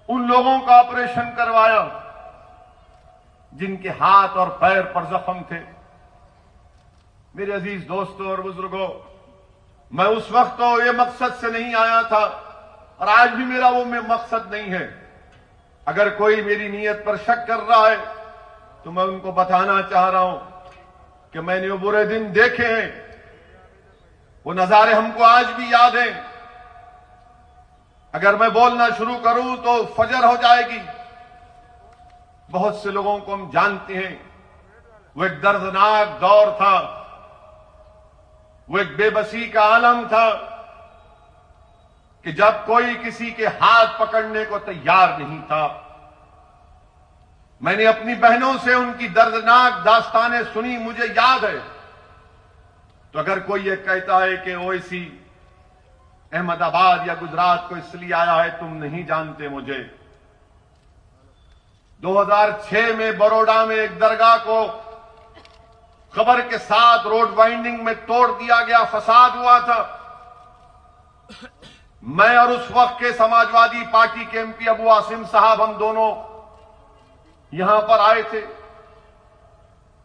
उन लोगों का ऑपरेशन करवाया जिनके हाथ और पैर पर जख्म थे। मेरे अजीज दोस्तों और बुजुर्गों, मैं उस वक्त तो ये मकसद से नहीं आया था और आज भी मेरा वो मकसद नहीं है। अगर कोई मेरी नीयत पर शक कर रहा है तो मैं उनको बताना चाह रहा हूं कि मैंने वो बुरे दिन देखे हैं, वो नजारे हमको आज भी याद हैं। अगर मैं बोलना शुरू करूं तो फजर हो जाएगी। बहुत से लोगों को हम जानते हैं। वो एक दर्दनाक दौर था, वो एक बेबसी का आलम था कि जब कोई किसी के हाथ पकड़ने को तैयार नहीं था। मैंने अपनी बहनों से उनकी दर्दनाक दास्तानें सुनी, मुझे याद है। तो अगर कोई ये कहता है कि ओवैसी अहमदाबाद या गुजरात को इसलिए आया है, तुम नहीं जानते मुझे। 2006 में बड़ौदा में एक दरगाह को खबर के साथ रोड वाइंडिंग में तोड़ दिया गया, फसाद हुआ था। मैं और उस वक्त के समाजवादी पार्टी के एमपी अबू आसिम साहब, हम दोनों यहां पर आए थे।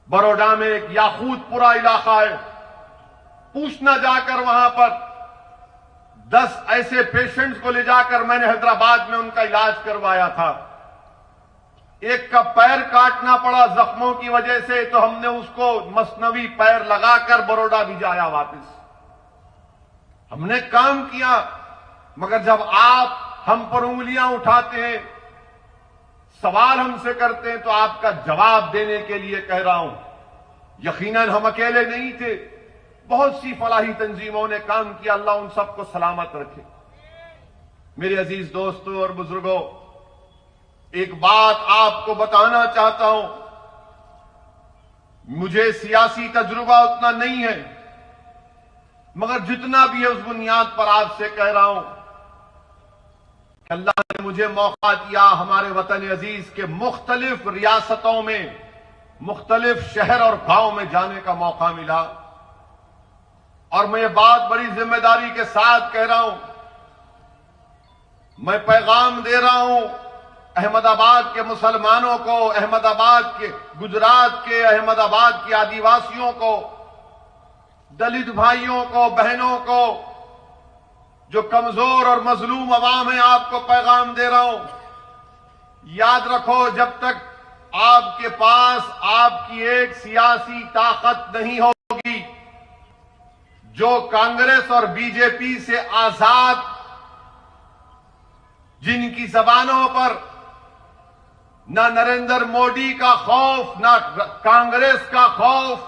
बड़ौदा में एक याकूतपुरा इलाका है, पूछना जाकर वहां पर 10 ऐसे पेशेंट्स को ले जाकर मैंने हैदराबाद में उनका इलाज करवाया था। एक का पैर काटना पड़ा जख्मों की वजह से, तो हमने उसको मसनवी पैर लगाकर बड़ौदा भिजाया वापस। हमने काम किया, मगर जब आप हम पर उंगलियां उठाते हैं, सवाल हमसे करते हैं, तो आपका जवाब देने के लिए कह रहा हूं। यकीनन हम अकेले नहीं थे, बहुत सी फलाही तंजीमों ने काम किया। अल्लाह उन सबको सलामत रखे। मेरे अजीज दोस्तों और बुजुर्गों, एक बात आपको बताना चाहता हूं। मुझे सियासी तजुर्बा उतना नहीं है, मगर जितना भी है उस बुनियाद पर आपसे कह रहा हूं कि अल्लाह ने मुझे मौका दिया। हमारे वतन अजीज के मुख्तलिफ रियासतों में, मुख्तलिफ शहर और गांव में जाने का मौका मिला, और मैं ये बात बड़ी जिम्मेदारी के साथ कह रहा हूं। मैं पैगाम दे रहा हूं अहमदाबाद के मुसलमानों को, अहमदाबाद के, गुजरात के, अहमदाबाद के आदिवासियों को, दलित भाइयों को, बहनों को, जो कमजोर और मजलूम अवाम है, आपको पैगाम दे रहा हूं। याद रखो, जब तक आपके पास आपकी एक सियासी ताकत नहीं होगी जो कांग्रेस और बीजेपी से आजाद, जिनकी जबानों पर ना नरेंद्र मोदी का खौफ, ना कांग्रेस का खौफ,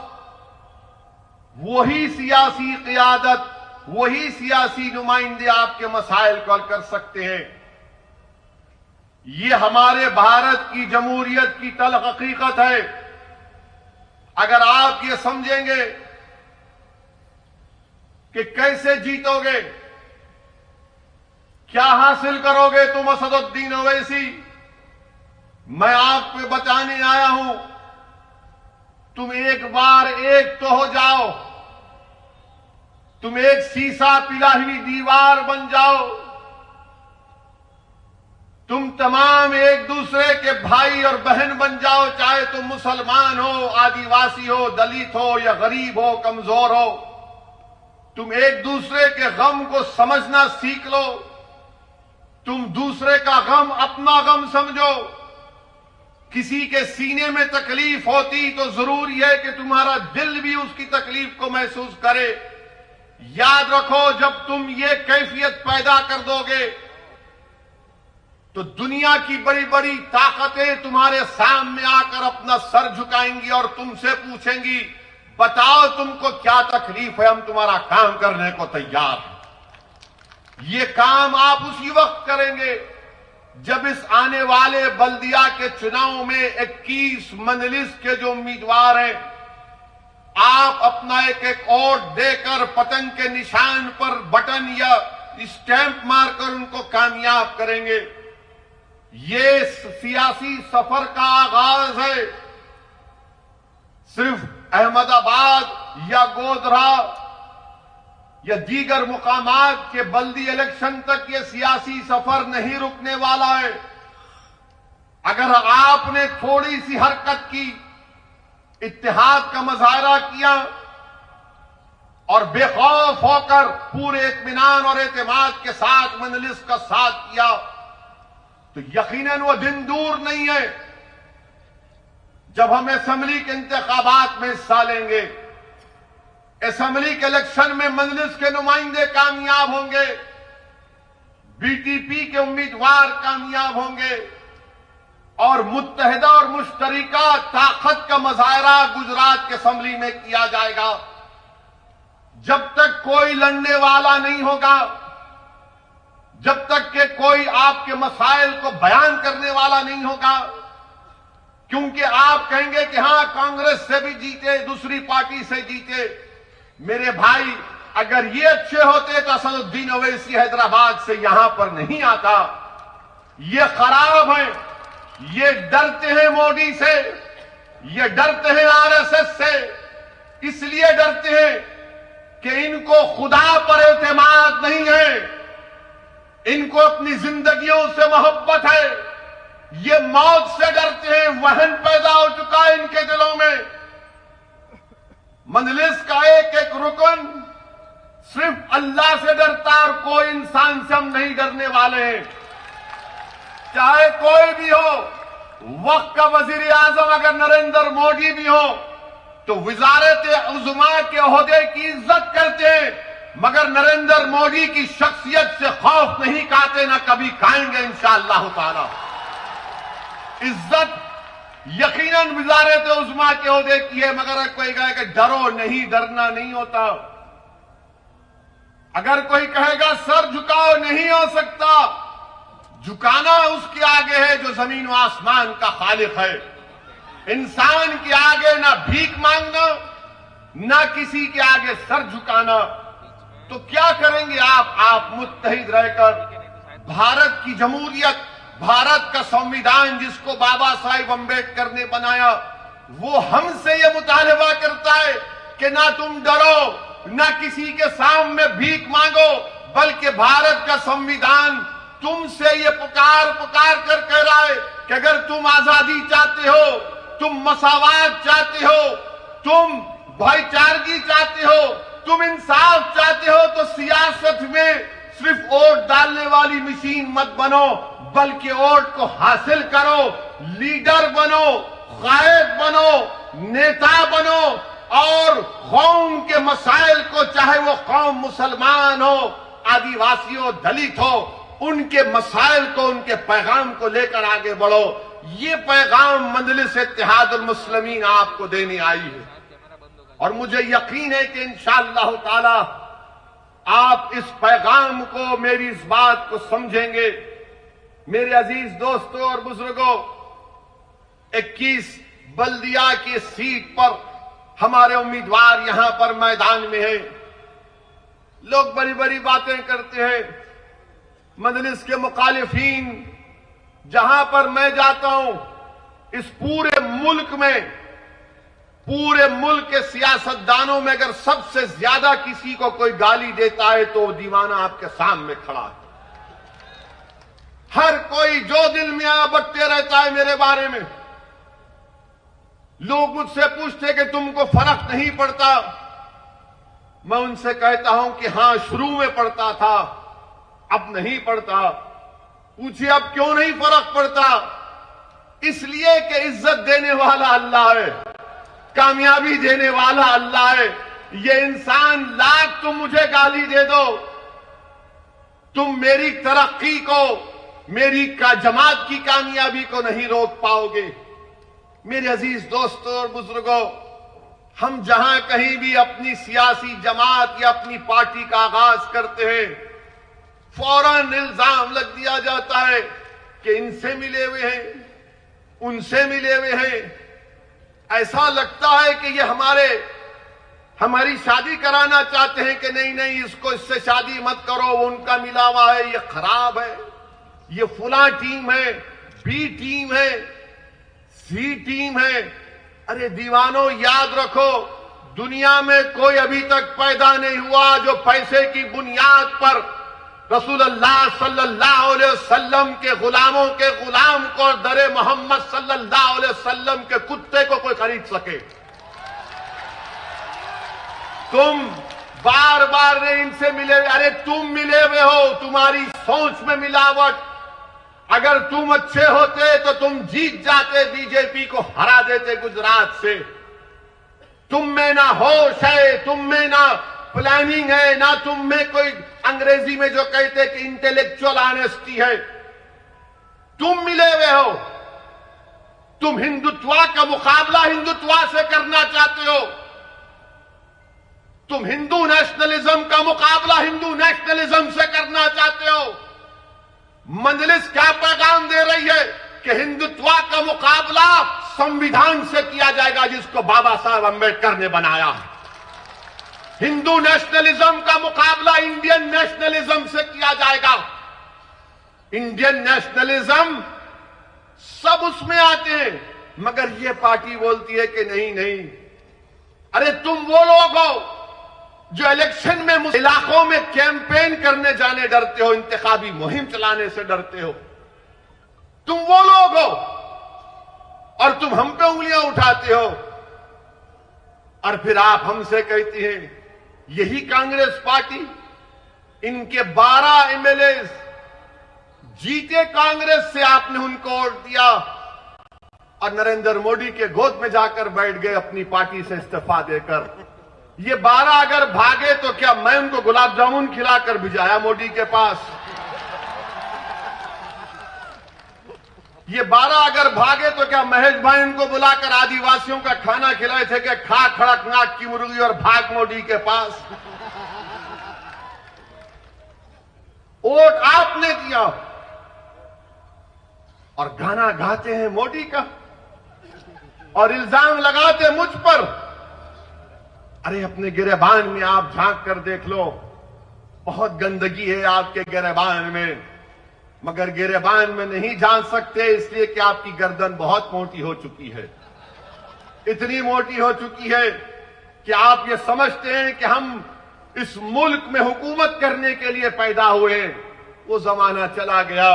वही सियासी क़ियादत, वही सियासी नुमाइंदे आपके मसाइल को हल कर सकते हैं। ये हमारे भारत की जमहूरियत की तल्ख हकीकत है। अगर आप ये समझेंगे कि कैसे जीतोगे, क्या हासिल करोगे तुम असदुद्दीन ओवैसी, मैं आपको बताने आया हूं। तुम एक बार एक तो हो जाओ, तुम एक शीशा पिला हुई दीवार बन जाओ। तुम तमाम एक दूसरे के भाई और बहन बन जाओ, चाहे तुम मुसलमान हो, आदिवासी हो, दलित हो या गरीब हो, कमजोर हो। तुम एक दूसरे के गम को समझना सीख लो। तुम दूसरे का गम अपना गम समझो। किसी के सीने में तकलीफ होती तो जरूरी है कि तुम्हारा दिल भी उसकी तकलीफ को महसूस करे। याद रखो, जब तुम ये कैफियत पैदा कर दोगे तो दुनिया की बड़ी बड़ी ताकतें तुम्हारे सामने आकर अपना सर झुकाएंगी और तुमसे पूछेंगी, बताओ तुमको क्या तकलीफ है, हम तुम्हारा काम करने को तैयार हैं। ये काम आप उसी वक्त करेंगे जब इस आने वाले बल्दिया के चुनाव में 21 मंजलिस के जो उम्मीदवार हैं, आप अपना एक एक वोट देकर पतंग के निशान पर बटन या स्टैंप मारकर उनको कामयाब करेंगे। ये सियासी सफर का आगाज है। सिर्फ अहमदाबाद या गोधरा या दीगर मुकामात के बल्दी इलेक्शन तक ये सियासी सफर नहीं रुकने वाला है। अगर आपने थोड़ी सी हरकत की, इत्तेहाद का मुजाहरा किया और बेखौफ होकर पूरे इत्मीनान और एतमाद के साथ मजलिस का साथ किया, तो यकीनन वो दिन दूर नहीं है जब हम असेंबली के इंतखाबात में हिस्सा लेंगे, असेंबली के इलेक्शन में मजलिस के नुमाइंदे कामयाब होंगे, बीटीपी के उम्मीदवार कामयाब होंगे और मुत्तहिदा और मुश्तरिका ताकत का मुजाहरा गुजरात के असेंबली में किया जाएगा। जब तक कोई लड़ने वाला नहीं होगा, जब तक कि कोई आपके मसाइल को बयान करने वाला नहीं होगा, क्योंकि आप कहेंगे कि हां कांग्रेस से भी जीते, दूसरी पार्टी से जीते। मेरे भाई, अगर ये अच्छे होते तो असदुद्दीन ओवैसी हैदराबाद से यहां पर नहीं आता। ये खराब है, ये डरते हैं मोदी से, ये डरते हैं आरएसएस से, इसलिए डरते हैं कि इनको खुदा पर एतमाद नहीं है, इनको अपनी जिंदगियों से मोहब्बत है, ये मौत से डरते हैं, वहन पैदा हो चुका है इनके दिलों में। मजलिस का एक एक रुकन सिर्फ अल्लाह से डरता है और कोई इंसान से हम नहीं डरने वाले हैं, चाहे कोई भी हो। वक्त का वजीर आजम अगर नरेंद्र मोदी भी हो तो वजारत उज़्मा के ओहदे की इज्जत करते हैं, मगर नरेंद्र मोदी की शख्सियत से खौफ नहीं खाते, ना कभी खाएंगे इंशाअल्लाह ताला। इज्जत यकीनन वजारत उज़्मा के ओहदे की है, मगर कोई कहे कि डरो नहीं, डरना नहीं होता। अगर कोई कहेगा सर झुकाओ, नहीं हो सकता। झुकाना उसके आगे है जो जमीन व आसमान का खालिक है। इंसान के आगे ना भीख मांगना, ना किसी के आगे सर झुकाना। तो क्या करेंगे आप मुत्तहिद रहकर भारत की जमहूरियत, भारत का संविधान जिसको बाबा साहिब अम्बेडकर ने बनाया, वो हमसे ये मुतालबा करता है कि ना तुम डरो, ना किसी के सामने भीख मांगो, बल्कि भारत का संविधान तुमसे ये पुकार कर कह रहा है कि अगर तुम आजादी चाहते हो, तुम मसावात चाहते हो, तुम भाईचारगी चाहते हो, तुम इंसाफ चाहते हो, तो सियासत में सिर्फ वोट डालने वाली मशीन मत बनो, बल्कि वोट को हासिल करो, लीडर बनो, कायद बनो, नेता बनो और कौम के मसाइल को, चाहे वो कौम मुसलमान हो, आदिवासी हो, दलित हो, उनके मसाइल को, उनके पैगाम को लेकर आगे बढ़ो। ये पैगाम मजलिस इत्तेहादुल मुस्लिमीन आपको देने आई है और मुझे यकीन है कि इंशाअल्लाह ताला आप इस पैगाम को, मेरी इस बात को समझेंगे। मेरे अजीज दोस्तों और बुजुर्गों, 21 बल्दिया की सीट पर हमारे उम्मीदवार यहां पर मैदान में हैं। लोग बड़ी बड़ी बातें करते हैं। मजलिस के मुखालिफीन, जहां पर मैं जाता हूं, इस पूरे मुल्क के सियासतदानों में अगर सबसे ज्यादा किसी को कोई गाली देता है तो दीवाना आपके सामने खड़ा है। हर कोई जो दिल में आ बकते रहता है मेरे बारे में। लोग मुझसे पूछते कि तुमको फर्क नहीं पड़ता। मैं उनसे कहता हूं कि हां, शुरू में पड़ता था, अब नहीं पड़ता। पूछिए अब क्यों नहीं फर्क पड़ता? इसलिए कि इज्जत देने वाला अल्लाह है, कामयाबी देने वाला अल्लाह है। ये इंसान लाख तुम मुझे गाली दे दो, तुम मेरी तरक्की को, मेरी जमात की कामयाबी को नहीं रोक पाओगे। मेरे अजीज दोस्तों और बुजुर्गों, हम जहां कहीं भी अपनी सियासी जमात या अपनी पार्टी का आगाज करते हैं, फौरन इल्जाम लग दिया जाता है कि इनसे मिले हुए हैं, उनसे मिले हुए हैं। ऐसा लगता है कि ये हमारी शादी कराना चाहते हैं कि नहीं नहीं, इसको इससे शादी मत करो, वो उनका मिला हुआ है, ये खराब है, ये फुला टीम है, बी टीम है, सी टीम है। अरे दीवानों, याद रखो, दुनिया में कोई अभी तक पैदा नहीं हुआ जो पैसे की बुनियाद पर रसूलुल्लाह सल्लल्लाहु अलैहि वसल्लम के गुलामों के गुलाम को और दरे मोहम्मद सल्लल्लाहु अलैहि वसल्लम के कुत्ते को कोई खरीद सके। तुम बार बार ने इनसे मिले, अरे तुम मिले हुए हो, तुम्हारी सोच में मिलावट। अगर तुम अच्छे होते तो तुम जीत जाते, बीजेपी को हरा देते गुजरात से। तुम में ना होश है, तुम में ना प्लानिंग है, ना तुम में कोई अंग्रेजी में जो कहते कि इंटेलेक्चुअल ऑनेस्टी है। तुम मिले हुए हो, तुम हिंदुत्व का मुकाबला हिंदुत्व से करना चाहते हो, तुम हिंदू नेशनलिज्म का मुकाबला हिंदू नेशनलिज्म से करना चाहते हो। मजलिस क्या पैगाम दे रही है कि हिंदुत्व का मुकाबला संविधान से किया जाएगा जिसको बाबा साहब अंबेडकर ने बनाया है। हिंदू नेशनलिज्म का मुकाबला इंडियन नेशनलिज्म से किया जाएगा। इंडियन नेशनलिज्म सब उसमें आते हैं, मगर ये पार्टी बोलती है कि नहीं नहीं। अरे तुम वो लोग हो जो इलेक्शन में इलाकों में कैंपेन करने जाने डरते हो, इंतखाबी मुहिम चलाने से डरते हो। तुम वो लोग हो और तुम हम पे उंगलियां उठाते हो और फिर आप हमसे कहती हैं यही कांग्रेस पार्टी, इनके 12 एमएलए जीते कांग्रेस से, आपने उनको वोट दिया और नरेंद्र मोदी के गोद में जाकर बैठ गए अपनी पार्टी से इस्तीफा देकर। ये 12 अगर भागे तो क्या मैं उनको गुलाब जामुन खिलाकर भिजाया मोदी के पास? ये 12 अगर भागे तो क्या महेश भाई उनको बुलाकर आदिवासियों का खाना खिलाए थे कि खा खड़कनाथ की मुर्गी और भाग मोदी के पास? वोट आपने दिया और गाना गाते हैं मोदी का और इल्जाम लगाते मुझ पर। अरे अपने गिरेबान में आप झांक कर देख लो, बहुत गंदगी है आपके गिरेबान में, मगर गिरेबान में नहीं झांक सकते इसलिए कि आपकी गर्दन बहुत मोटी हो चुकी है। इतनी मोटी हो चुकी है कि आप ये समझते हैं कि हम इस मुल्क में हुकूमत करने के लिए पैदा हुए। वो जमाना चला गया,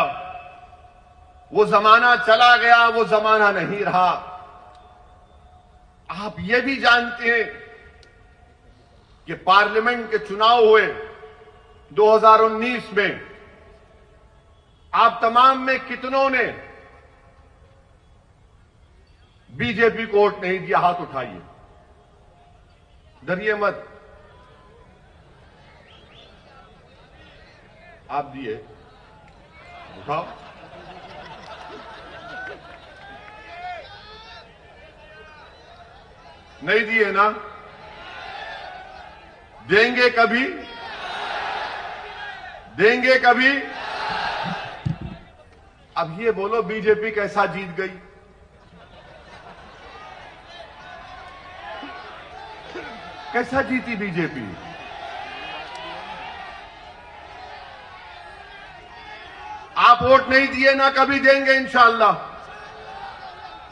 वो जमाना चला गया, वो जमाना नहीं रहा। आप ये भी जानते हैं कि पार्लियामेंट के चुनाव हुए 2019 में, आप तमाम में कितनों ने बीजेपी को वोट नहीं दिया? हाथ उठाइए, डरिए मत। आप दिए, उठाओ। नहीं दिए ना? देंगे कभी? देंगे कभी? अब ये बोलो बीजेपी कैसा जीत गई? कैसा जीती बीजेपी? आप वोट नहीं दिए ना, कभी देंगे इंशाअल्लाह।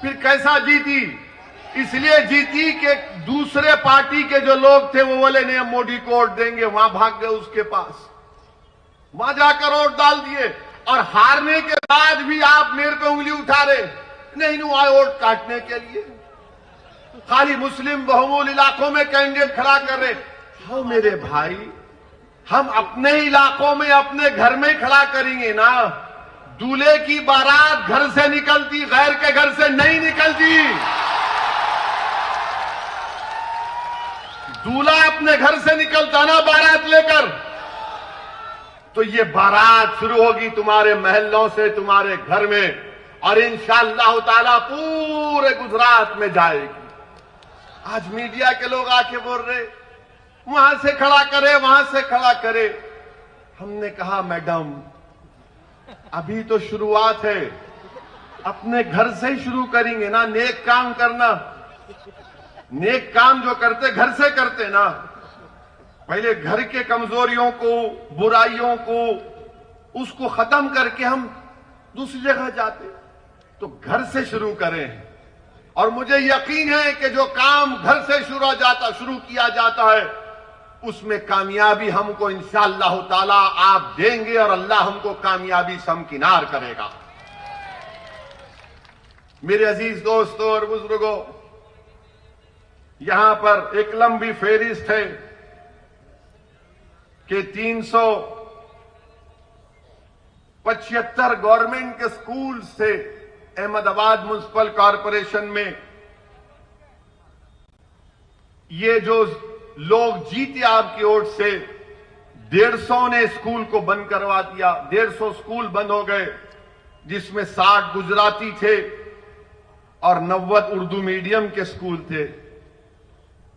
फिर कैसा जीती? इसलिए जीती कि दूसरे पार्टी के जो लोग थे वो बोले नहीं हम मोदी को वोट देंगे, वहां भाग गए उसके पास, वहां जाकर वोट डाल दिए। और हारने के बाद भी आप मेरे पे उंगली उठा रहे, नहीं नु आए वोट काटने के लिए, खाली मुस्लिम बहुमूल इलाकों में कैंडिडेट खड़ा कर रहे। हाँ मेरे भाई, हम अपने इलाकों में अपने घर में खड़ा करेंगे ना। दूल्हे की बारात घर से निकलती, गैर के घर से नहीं निकलती। दूल्हा अपने घर से निकलता ना बारात लेकर, तो ये बारात शुरू होगी तुम्हारे महलों से, तुम्हारे घर में, और इंशाअल्लाह ताला पूरे गुजरात में जाएगी। आज मीडिया के लोग आके बोल रहे वहां से खड़ा करे, वहां से खड़ा करे। हमने कहा मैडम अभी तो शुरुआत है, अपने घर से ही शुरू करेंगे ना। नेक काम करना, नेक काम जो करते घर से करते ना। पहले घर के कमजोरियों को, बुराइयों को, उसको खत्म करके हम दूसरी जगह जाते। तो घर से शुरू करें। और मुझे यकीन है कि जो काम घर से शुरू किया जाता है उसमें कामयाबी हमको इंशाअल्लाह ताला आप देंगे और अल्लाह हमको कामयाबी से हमकिनार करेगा। मेरे अजीज दोस्तों और बुजुर्गों, यहां पर एक लंबी फेहरिस्त है कि 375 गवर्नमेंट के स्कूल से अहमदाबाद म्युनिसिपल कॉरपोरेशन में ये जो लोग जीते आपकी ओर से 150 ने स्कूल को बंद करवा दिया। 150 स्कूल बंद हो गए, जिसमें 60 गुजराती थे और 90 उर्दू मीडियम के स्कूल थे।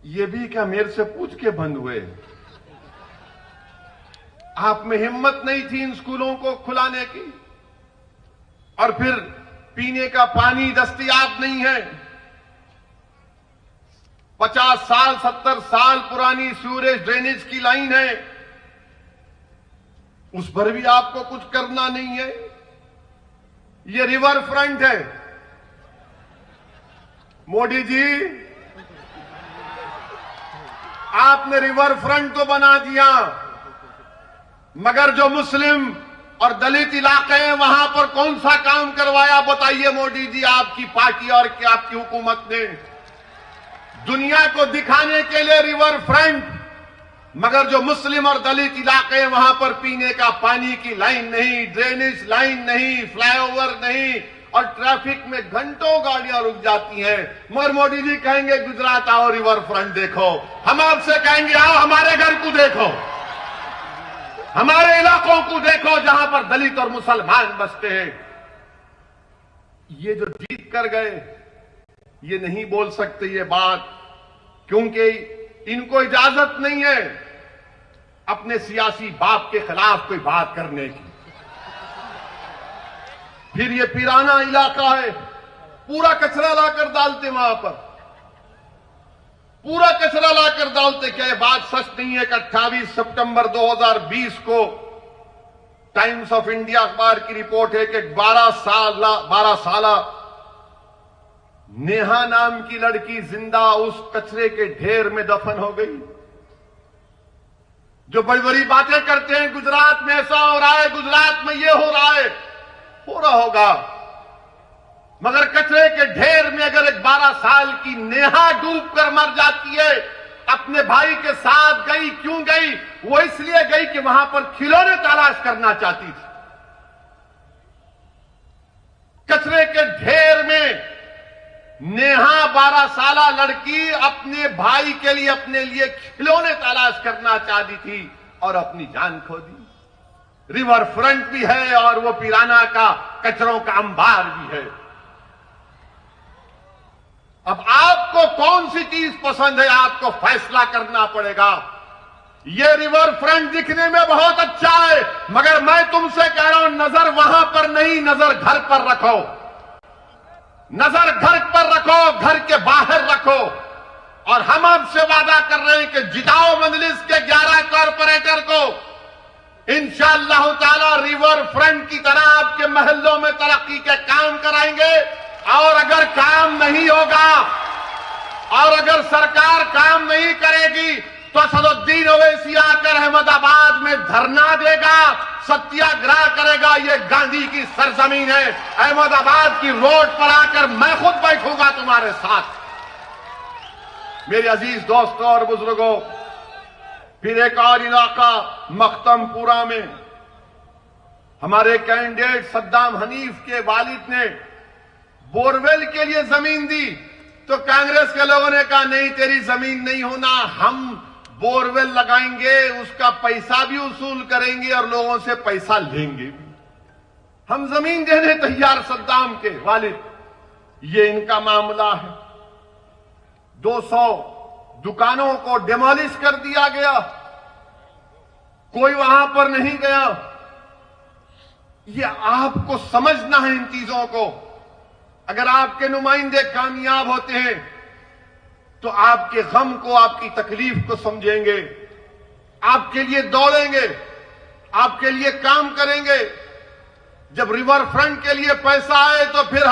ये भी क्या मेरे से पूछ के बंद हुए? आप में हिम्मत नहीं थी इन स्कूलों को खुलाने की। और फिर पीने का पानी दस्तयाब नहीं है। 50 साल 70 साल पुरानी सीवरेज ड्रेनेज की लाइन है, उस पर भी आपको कुछ करना नहीं है। ये रिवर फ्रंट है। मोदी जी, आपने रिवर फ्रंट तो बना दिया, मगर जो मुस्लिम और दलित इलाके हैं वहां पर कौन सा काम करवाया? बताइए मोदी जी, आपकी पार्टी और क्या आपकी हुकूमत ने? दुनिया को दिखाने के लिए रिवर फ्रंट, मगर जो मुस्लिम और दलित इलाके हैं वहां पर पीने का पानी की लाइन नहीं, ड्रेनेज लाइन नहीं, फ्लाईओवर नहीं, और ट्रैफिक में घंटों गाड़ियां रुक जाती हैं। मगर मोदी जी कहेंगे गुजरात आओ, रिवर फ्रंट देखो। हम आपसे कहेंगे आओ हमारे घर को देखो, हमारे इलाकों को देखो जहां पर दलित और मुसलमान बसते हैं। ये जो जीत कर गए, ये नहीं बोल सकते ये बात, क्योंकि इनको इजाजत नहीं है अपने सियासी बाप के खिलाफ कोई बात करने की। फिर ये पिराना इलाका है, पूरा कचरा लाकर डालते वहां पर, पूरा कचरा लाकर डालते। क्या ये बात सच नहीं है कि 28 सितंबर 2020 को टाइम्स ऑफ इंडिया अखबार की रिपोर्ट है कि 12 साला नेहा नाम की लड़की जिंदा उस कचरे के ढेर में दफन हो गई। जो बड़ी बड़ी बातें करते हैं गुजरात में ऐसा हो रहा है, गुजरात में ये हो रहा है, हो रहा होगा, मगर कचरे के ढेर में अगर एक 12 साल की नेहा डूब कर मर जाती है, अपने भाई के साथ गई, क्यों गई? वो इसलिए गई कि वहां पर खिलौने तलाश करना चाहती थी। कचरे के ढेर में नेहा 12 साला लड़की अपने भाई के लिए, अपने लिए खिलौने तलाश करना चाहती थी और अपनी जान खो दी। रिवर फ्रंट भी है और वो पिराना का कचरों का अंबार भी है। अब आपको कौन सी चीज पसंद है, आपको फैसला करना पड़ेगा। ये रिवर फ्रंट दिखने में बहुत अच्छा है, मगर मैं तुमसे कह रहा हूं नजर वहां पर नहीं, नजर घर पर रखो, नजर घर पर रखो, घर के बाहर रखो। और हम आपसे वादा कर रहे हैं कि जिताओ मजलिस के 11 कॉरपोरेटर को, इंशाअल्लाह ताला रिवर फ्रंट की तरह आपके महल्लों में तरक्की के काम कराएंगे। और अगर काम नहीं होगा और अगर सरकार काम नहीं करेगी तो असदुद्दीन ओवैसी आकर अहमदाबाद में धरना देगा, सत्याग्रह करेगा। ये गांधी की सरजमीन है। अहमदाबाद की रोड पर आकर मैं खुद बैठूंगा तुम्हारे साथ। मेरे अजीज दोस्तों और बुजुर्गों, फिर एक और इलाका मख्तमपुरा में हमारे कैंडिडेट सद्दाम हनीफ के वालिद ने बोरवेल के लिए जमीन दी, तो कांग्रेस के लोगों ने कहा नहीं, तेरी जमीन नहीं होना, हम बोरवेल लगाएंगे, उसका पैसा भी वसूल करेंगे और लोगों से पैसा लेंगे भी। हम जमीन देने तैयार सद्दाम के वालिद। ये इनका मामला है। 200 दुकानों को डिमोलिश कर दिया गया, कोई वहां पर नहीं गया। ये आपको समझना है इन चीजों को। अगर आपके नुमाइंदे कामयाब होते हैं तो आपके गम को, आपकी तकलीफ को समझेंगे, आपके लिए दौड़ेंगे, आपके लिए काम करेंगे। जब रिवर फ्रंट के लिए पैसा आए तो फिर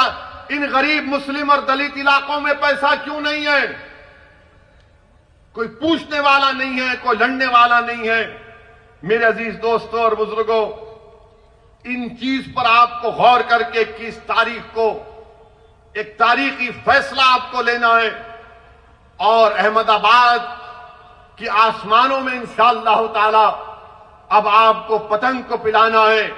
इन गरीब मुस्लिम और दलित इलाकों में पैसा क्यों नहीं है? कोई पूछने वाला नहीं है, कोई लड़ने वाला नहीं है। मेरे अजीज दोस्तों और बुजुर्गों, इन चीज पर आपको गौर करके 21 तारीख को एक तारीखी फैसला आपको लेना है और अहमदाबाद की आसमानों में इंशाअल्लाह ताला अब आपको पतंग को पिलाना है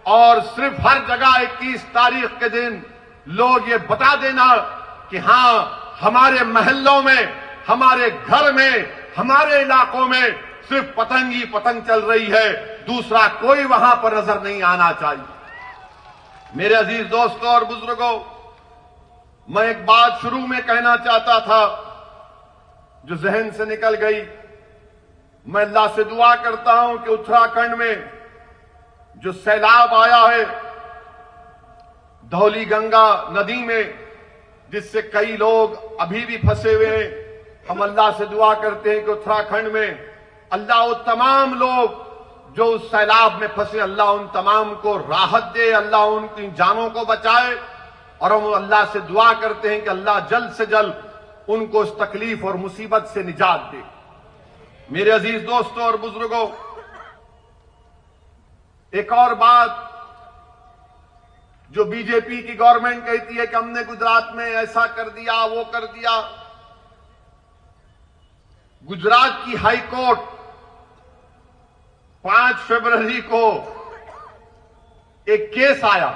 और सिर्फ हर जगह 21 तारीख के दिन लोग ये बता देना कि हां, हमारे महल्लों में, हमारे घर में, हमारे इलाकों में सिर्फ पतंग ही पतंग चल रही है, दूसरा कोई वहां पर नजर नहीं आना चाहिए। मेरे अजीज दोस्तों और बुजुर्गों, मैं एक बात शुरू में कहना चाहता था जो जहन से निकल गई। मैं अल्लाह से दुआ करता हूं कि उत्तराखंड में जो सैलाब आया है धौली गंगा नदी में, जिससे कई लोग अभी भी फंसे हुए हैं, हम अल्लाह से दुआ करते हैं कि उत्तराखंड में अल्लाह वो तमाम लोग जो उस सैलाब में फंसे, अल्लाह उन तमाम को राहत दे, अल्लाह उनकी जानों को बचाए। और हम अल्लाह से दुआ करते हैं कि अल्लाह जल्द से जल्द उनको उस तकलीफ और मुसीबत से निजात दे। मेरे अजीज दोस्तों और बुजुर्गों, एक और बात जो बीजेपी की गवर्नमेंट कहती है कि हमने गुजरात में ऐसा कर दिया, वो कर दिया। गुजरात की हाई कोर्ट 5 फरवरी को एक केस आया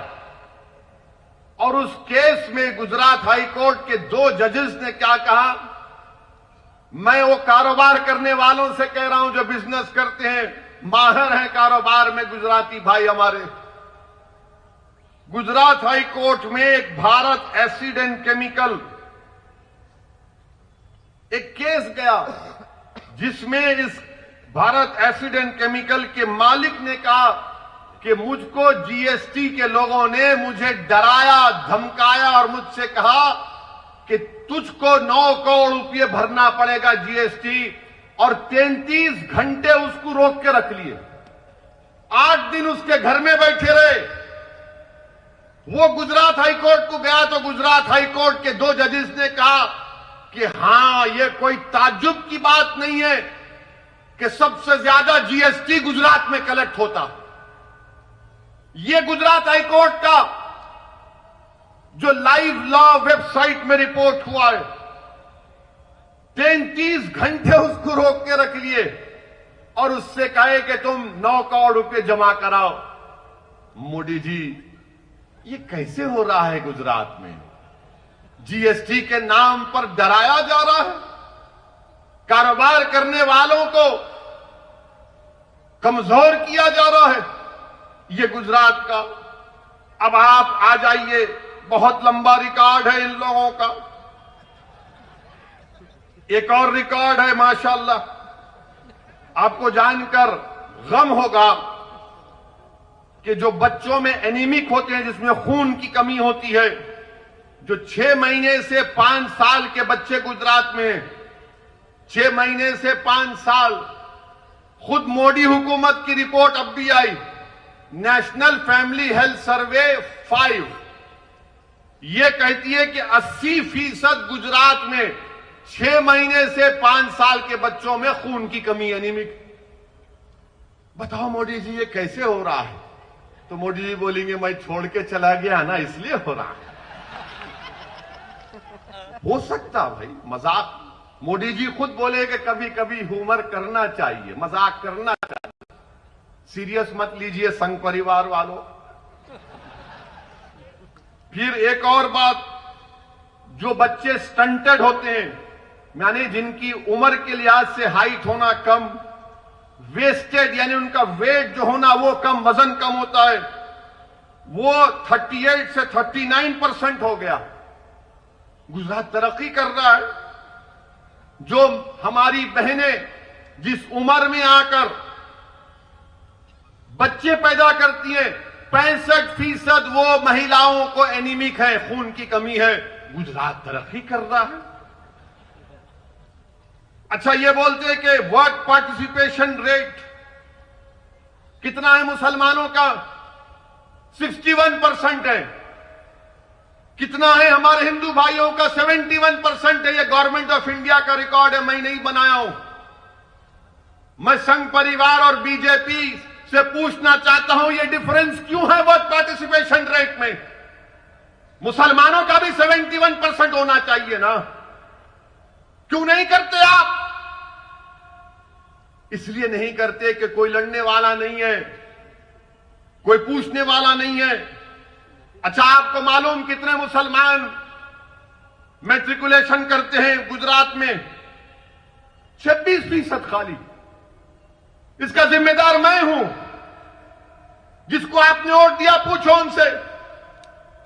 और उस केस में गुजरात हाई कोर्ट के 2 जजेस ने क्या कहा, मैं वो कारोबार करने वालों से कह रहा हूं जो बिजनेस करते हैं, माहिर हैं कारोबार में गुजराती भाई हमारे। गुजरात हाई कोर्ट में एक भारत एसिड एंड केमिकल एक केस गया जिसमें इस भारत एसिड एंड केमिकल के मालिक ने कहा कि मुझको जीएसटी के लोगों ने मुझे डराया, धमकाया और मुझसे कहा कि तुझको 9 करोड़ रुपये भरना पड़ेगा जीएसटी, और 33 घंटे उसको रोक के रख लिए। 8 दिन उसके घर में बैठे रहे। वो गुजरात हाई कोर्ट को गया तो गुजरात हाई कोर्ट के 2 जजेस ने कहा कि हां, ये कोई ताज्जुब की बात नहीं है कि सबसे ज्यादा जीएसटी गुजरात में कलेक्ट होता। ये गुजरात हाई कोर्ट का जो लाइव लॉ वेबसाइट में रिपोर्ट हुआ है, 33 घंटे उसको रोक के रख लिए और उससे कहे कि तुम 9 करोड़ रुपए जमा कराओ। मोदी जी, ये कैसे हो रहा है गुजरात में? जीएसटी के नाम पर डराया जा रहा है, कारोबार करने वालों को कमजोर किया जा रहा है। ये गुजरात का, अब आप आ जाइए, बहुत लंबा रिकॉर्ड है इन लोगों का। एक और रिकॉर्ड है माशाअल्लाह, आपको जानकर गम होगा कि जो बच्चों में एनीमिक होते हैं, जिसमें खून की कमी होती है, जो 6 महीने से 5 साल के बच्चे गुजरात में, 6 महीने से 5 साल, खुद मोदी हुकूमत की रिपोर्ट अब भी आई, नेशनल फैमिली हेल्थ सर्वे 5, ये कहती है कि 80% गुजरात में 6 महीने से 5 साल के बच्चों में खून की कमी, एनीमिक। बताओ मोदी जी, ये कैसे हो रहा है? तो मोदी जी बोलेंगे, मैं छोड़ के चला गया ना, इसलिए हो रहा है। हो सकता भाई, मजाक। मोदी जी खुद बोले कि कभी कभी ह्यूमर करना चाहिए, मजाक करना चाहिए, सीरियस मत लीजिए संघ परिवार वालों। फिर एक और बात, जो बच्चे स्टंटेड होते हैं, यानी जिनकी उम्र के लिहाज से हाइट होना कम, वेस्टेड यानी उनका वेट जो होना वो कम, वजन कम होता है, वो 38 से 39% हो गया। गुजरात तरक्की कर रहा है। जो हमारी बहनें जिस उम्र में आकर बच्चे पैदा करती हैं, 65% वो महिलाओं को एनीमिक है, खून की कमी है। गुजरात तरक्की कर रहा है। अच्छा, ये बोलते हैं कि वर्क पार्टिसिपेशन रेट कितना है मुसलमानों का? 61% है। कितना है हमारे हिंदू भाइयों का? 71% है। ये गवर्नमेंट ऑफ इंडिया का रिकॉर्ड है, मैं नहीं बनाया हूं। मैं संघ परिवार और बीजेपी से पूछना चाहता हूं, ये डिफरेंस क्यों है वोट पार्टिसिपेशन रेट में? मुसलमानों का भी 71% होना चाहिए ना, क्यों नहीं करते आप? इसलिए नहीं करते कि कोई लड़ने वाला नहीं है, कोई पूछने वाला नहीं है। अच्छा, आपको मालूम कितने मुसलमान मैट्रिकुलेशन करते हैं गुजरात में? 26% खाली। इसका जिम्मेदार मैं हूं। जिसको आपने वोट दिया, पूछो उनसे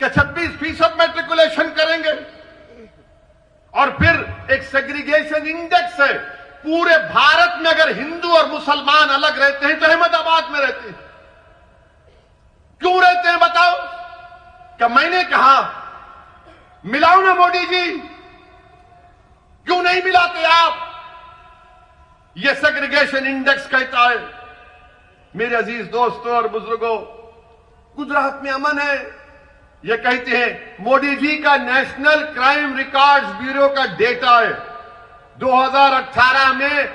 कि 26% मैट्रिकुलेशन करेंगे। और फिर एक सेग्रीगेशन इंडेक्स है। पूरे भारत में अगर हिंदू और मुसलमान अलग रहते हैं तो अहमदाबाद में रहते हैं। क्यों रहते हैं बताओ? क्या मैंने कहा मिलाओ ना मोदी जी? क्यों नहीं मिलाते आप? यह सेग्रीगेशन इंडेक्स कहता है। मेरे अजीज दोस्तों और बुजुर्गों, गुजरात में अमन है। यह कहते हैं, मोदी जी का नेशनल क्राइम रिकॉर्ड्स ब्यूरो का डेटा है, 2018 में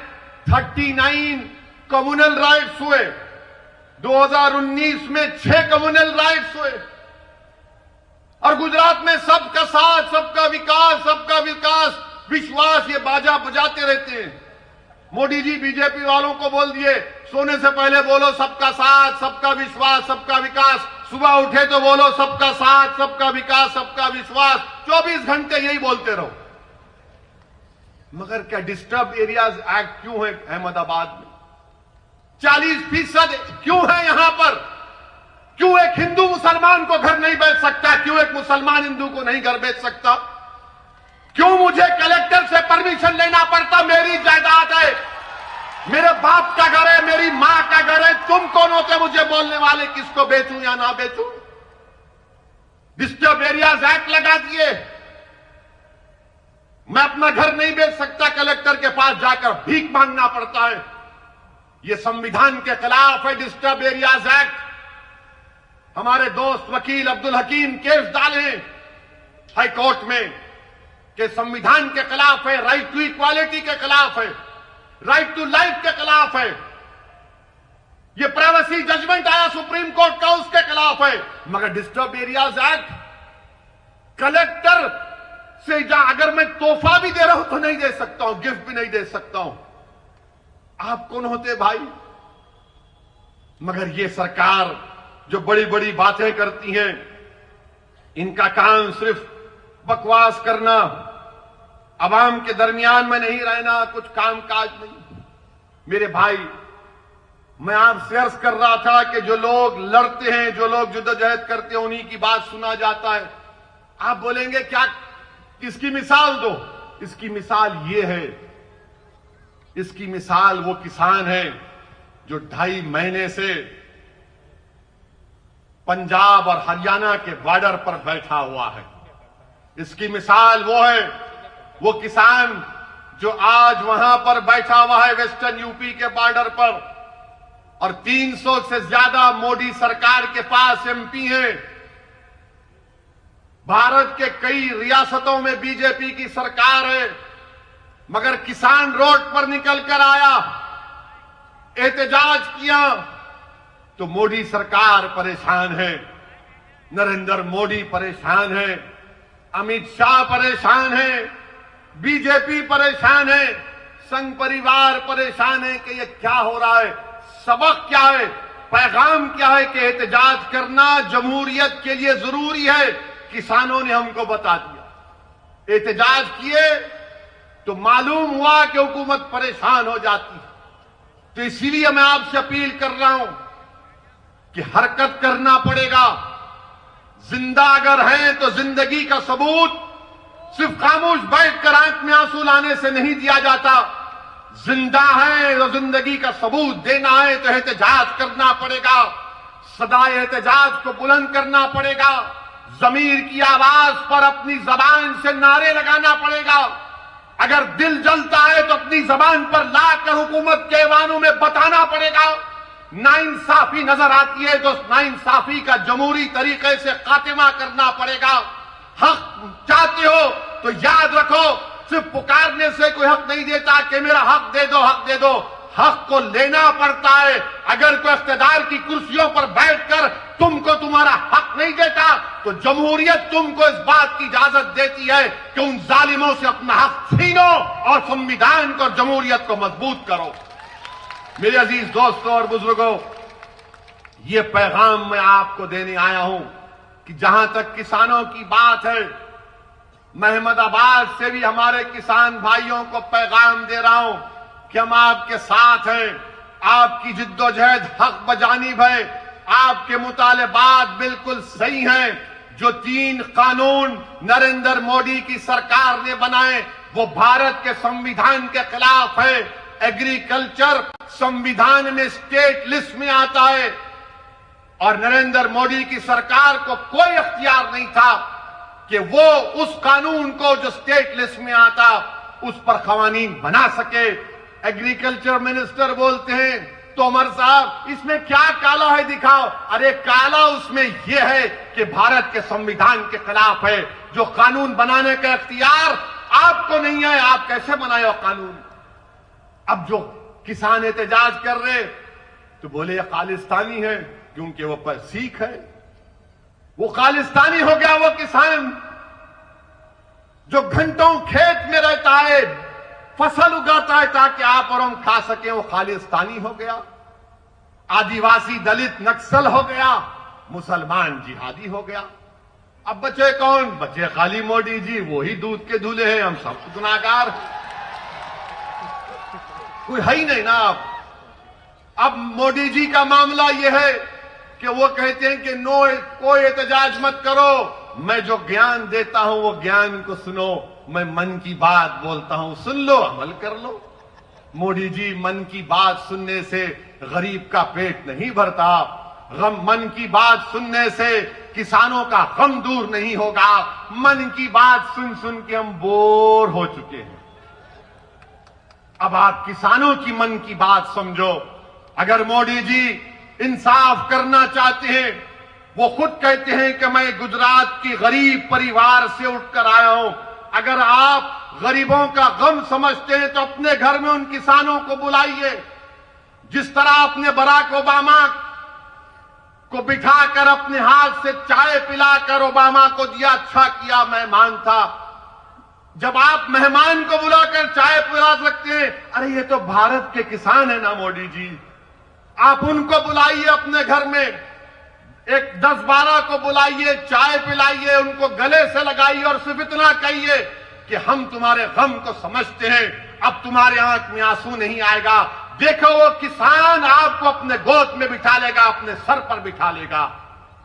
39 कम्युनल राइट्स हुए, 2019 में 6 कम्युनल राइट्स हुए। और गुजरात में सबका साथ, सबका विकास, विश्वास, ये बाजा बजाते रहते हैं। मोदी जी बीजेपी वालों को बोल दिए, सोने से पहले बोलो सबका साथ, सबका विश्वास, सबका विकास। सुबह उठे तो बोलो सबका साथ, सबका विकास, सबका विश्वास। 24 घंटे यही बोलते रहो। मगर क्या डिस्टर्ब एरियाज एक्ट क्यों है अहमदाबाद में? 40% क्यों है यहां पर? क्यों एक हिंदू मुसलमान को घर नहीं बेच सकता? क्यों एक मुसलमान हिंदू को नहीं घर बेच सकता? क्यों मुझे कलेक्टर से परमिशन लेना पड़ता? मेरी जायदाद है, मेरे बाप का घर है, मेरी मां का घर है। तुम कौन होते मुझे बोलने वाले किसको बेचूं या ना बेचूं? डिस्टर्ब एरियाज एक्ट लगा दिए। मैं अपना घर नहीं बेच सकता, कलेक्टर के पास जाकर भीख मांगना पड़ता है। यह संविधान के खिलाफ है डिस्टर्ब एरियाज एक्ट। हमारे दोस्त वकील अब्दुल हकीम केस डाले हाई कोर्ट में कि संविधान के खिलाफ है, राइट टू इक्वालिटी के खिलाफ है, राइट टू लाइफ के खिलाफ है। यह प्राइवेसी जजमेंट आया सुप्रीम कोर्ट का, उसके खिलाफ है। मगर डिस्टर्ब एरियाज एक्ट, कलेक्टर से अगर मैं तोहफा भी दे रहा हूं तो नहीं दे सकता हूं, गिफ्ट भी नहीं दे सकता हूं। आप कौन होते भाई? मगर यह सरकार जो बड़ी बड़ी बातें करती हैं, इनका काम सिर्फ बकवास करना, अवाम के दरमियान में नहीं रहना, कुछ काम काज नहीं। मेरे भाई, मैं आपसे अर्ज कर रहा था कि जो लोग लड़ते हैं, जो लोग जद्दोजहद करते हैं, उन्हीं की बात सुना जाता है। आप बोलेंगे क्या, इसकी मिसाल दो। इसकी मिसाल ये है, इसकी मिसाल वो किसान है जो 2.5 महीने से पंजाब और हरियाणा के बॉर्डर पर बैठा हुआ है। इसकी मिसाल वो है, वो किसान जो आज वहां पर बैठा हुआ है वेस्टर्न यूपी के बॉर्डर पर, और 300 से ज्यादा मोदी सरकार के पास एमपी हैं। भारत के कई रियासतों में बीजेपी की सरकार है, मगर किसान रोड पर निकल कर आया, एहतजाज किया, तो मोदी सरकार परेशान है, नरेंद्र मोदी परेशान है, अमित शाह परेशान है, बीजेपी परेशान है, संघ परिवार परेशान है कि ये क्या हो रहा है, सबक क्या है, पैगाम क्या है कि एहतजाज करना जमहूरियत के लिए जरूरी है। किसानों ने हमको बता दिया। एहतजाज किए तो मालूम हुआ कि हुकूमत परेशान हो जाती है। तो इसीलिए मैं आपसे अपील कर रहा हूं कि हरकत करना पड़ेगा। जिंदा अगर हैं तो जिंदगी का सबूत सिर्फ खामोश बैठकर आंख में आंसू लाने से नहीं दिया जाता। जिंदा है तो जिंदगी का सबूत देना है तो एहतजाज करना पड़ेगा। सदा एहतजाज को बुलंद करना पड़ेगा। जमीर की आवाज पर अपनी जबान से नारे लगाना पड़ेगा। अगर दिल जलता है तो अपनी जबान पर लाकर हुकूमत के ऐवानों में बताना पड़ेगा। नाइंसाफी नजर आती है तो नाइंसाफी का जमहूरी तरीके से खात्मा करना पड़ेगा। हक चाहते हो तो याद रखो, सिर्फ पुकारने से कोई हक नहीं देता कि मेरा हक दे दो, हक दे दो। हक को लेना पड़ता है। अगर कोई इख्तियार की कुर्सियों पर बैठकर तुमको तुम्हारा हक नहीं देता तो जमहूरियत तुमको इस बात की इजाजत देती है कि उन जालिमों से अपना हक छीनो और संविधान को और जमहूरियत को मजबूत करो। मेरे अजीज दोस्तों और बुजुर्गों, ये पैगाम मैं आपको देने आया हूं कि जहां तक किसानों की बात है, मैं अहमदाबाद से भी हमारे किसान भाइयों को पैगाम दे रहा हूं कि हम आपके साथ हैं। आपकी जिद्दोजहद हक बजानिब है। आपके मुतालबात बिल्कुल सही हैं। जो 3 कानून नरेंद्र मोदी की सरकार ने बनाए वो भारत के संविधान के खिलाफ है। एग्रीकल्चर संविधान में स्टेट लिस्ट में आता है और नरेंद्र मोदी की सरकार को कोई अख्तियार नहीं था कि वो उस कानून को जो स्टेट लिस्ट में आता उस पर कवानीन बना सके। एग्रीकल्चर मिनिस्टर बोलते हैं तोमर साहब इसमें क्या काला है दिखाओ। अरे काला उसमें यह है कि भारत के संविधान के खिलाफ है। जो कानून बनाने का इख्तियार आपको नहीं है, आप कैसे बनाए कानून। अब जो किसान एहतजाज कर रहे तो बोले ये खालिस्तानी है क्योंकि वो पर सिख है। वो खालिस्तानी हो गया वो किसान जो घंटों खेत में रहता है, फसल उगाता है ताकि आप और हम खा सके, वो खालिस्तानी हो गया। आदिवासी दलित नक्सल हो गया, मुसलमान जिहादी हो गया। अब बचे कौन? बचे खाली मोदी जी, वो ही दूध के धुले हैं, हम सब गुनाहगार, कोई है ही नहीं ना। अब मोदी जी का मामला यह है कि वो कहते हैं कि नो, कोई एहतजाज मत करो, मैं जो ज्ञान देता हूं वो ज्ञान को सुनो, मैं मन की बात बोलता हूं, सुन लो, अमल कर लो। मोदी जी, मन की बात सुनने से गरीब का पेट नहीं भरता, मन की बात सुनने से किसानों का गम दूर नहीं होगा। मन की बात सुन सुन के हम बोर हो चुके हैं। अब आप किसानों की मन की बात समझो। अगर मोदी जी इंसाफ करना चाहते हैं, वो खुद कहते हैं कि मैं गुजरात की गरीब परिवार से उठकर आया हूं। अगर आप गरीबों का गम समझते हैं तो अपने घर में उन किसानों को बुलाइए। जिस तरह आपने बराक ओबामा को बिठाकर अपने हाथ से चाय पिलाकर ओबामा को दिया, अच्छा किया, मेहमान था। जब आप मेहमान को बुलाकर चाय पिला सकते हैं, अरे ये तो भारत के किसान है ना मोदी जी, आप उनको बुलाइए अपने घर में, एक 10-12 को बुलाइए, चाय पिलाइए, उनको गले से लगाइए और सिर्फ इतना कहिए कि हम तुम्हारे गम को समझते हैं, अब तुम्हारे आंख में आंसू नहीं आएगा। देखो वो किसान आपको अपने गोद में बिठा लेगा, अपने सर पर बिठा लेगा।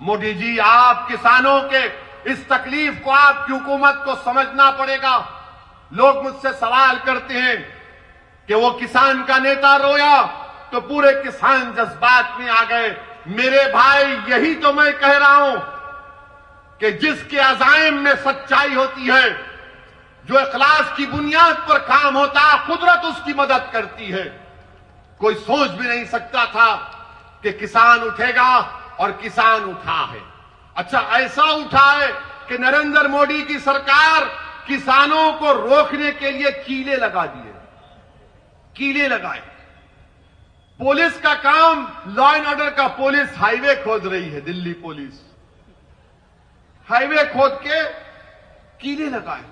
मोदी जी, आप किसानों के इस तकलीफ को आपकी हुकूमत को समझना पड़ेगा। लोग मुझसे सवाल करते हैं कि वो किसान का नेता रोया तो पूरे किसान जज्बात में आ गए। मेरे भाई, यही तो मैं कह रहा हूं कि जिसके अज़ाइम में सच्चाई होती है, जो इखलास की बुनियाद पर काम होता है, कुदरत उसकी मदद करती है। कोई सोच भी नहीं सकता था कि किसान उठेगा और किसान उठा है। अच्छा, ऐसा उठा है कि नरेंद्र मोदी की सरकार किसानों को रोकने के लिए कीले लगा दिए, कीले लगाए। पुलिस का काम, लॉ एंड ऑर्डर का, पुलिस हाईवे खोद रही है, दिल्ली पुलिस हाईवे खोद के कीले लगाए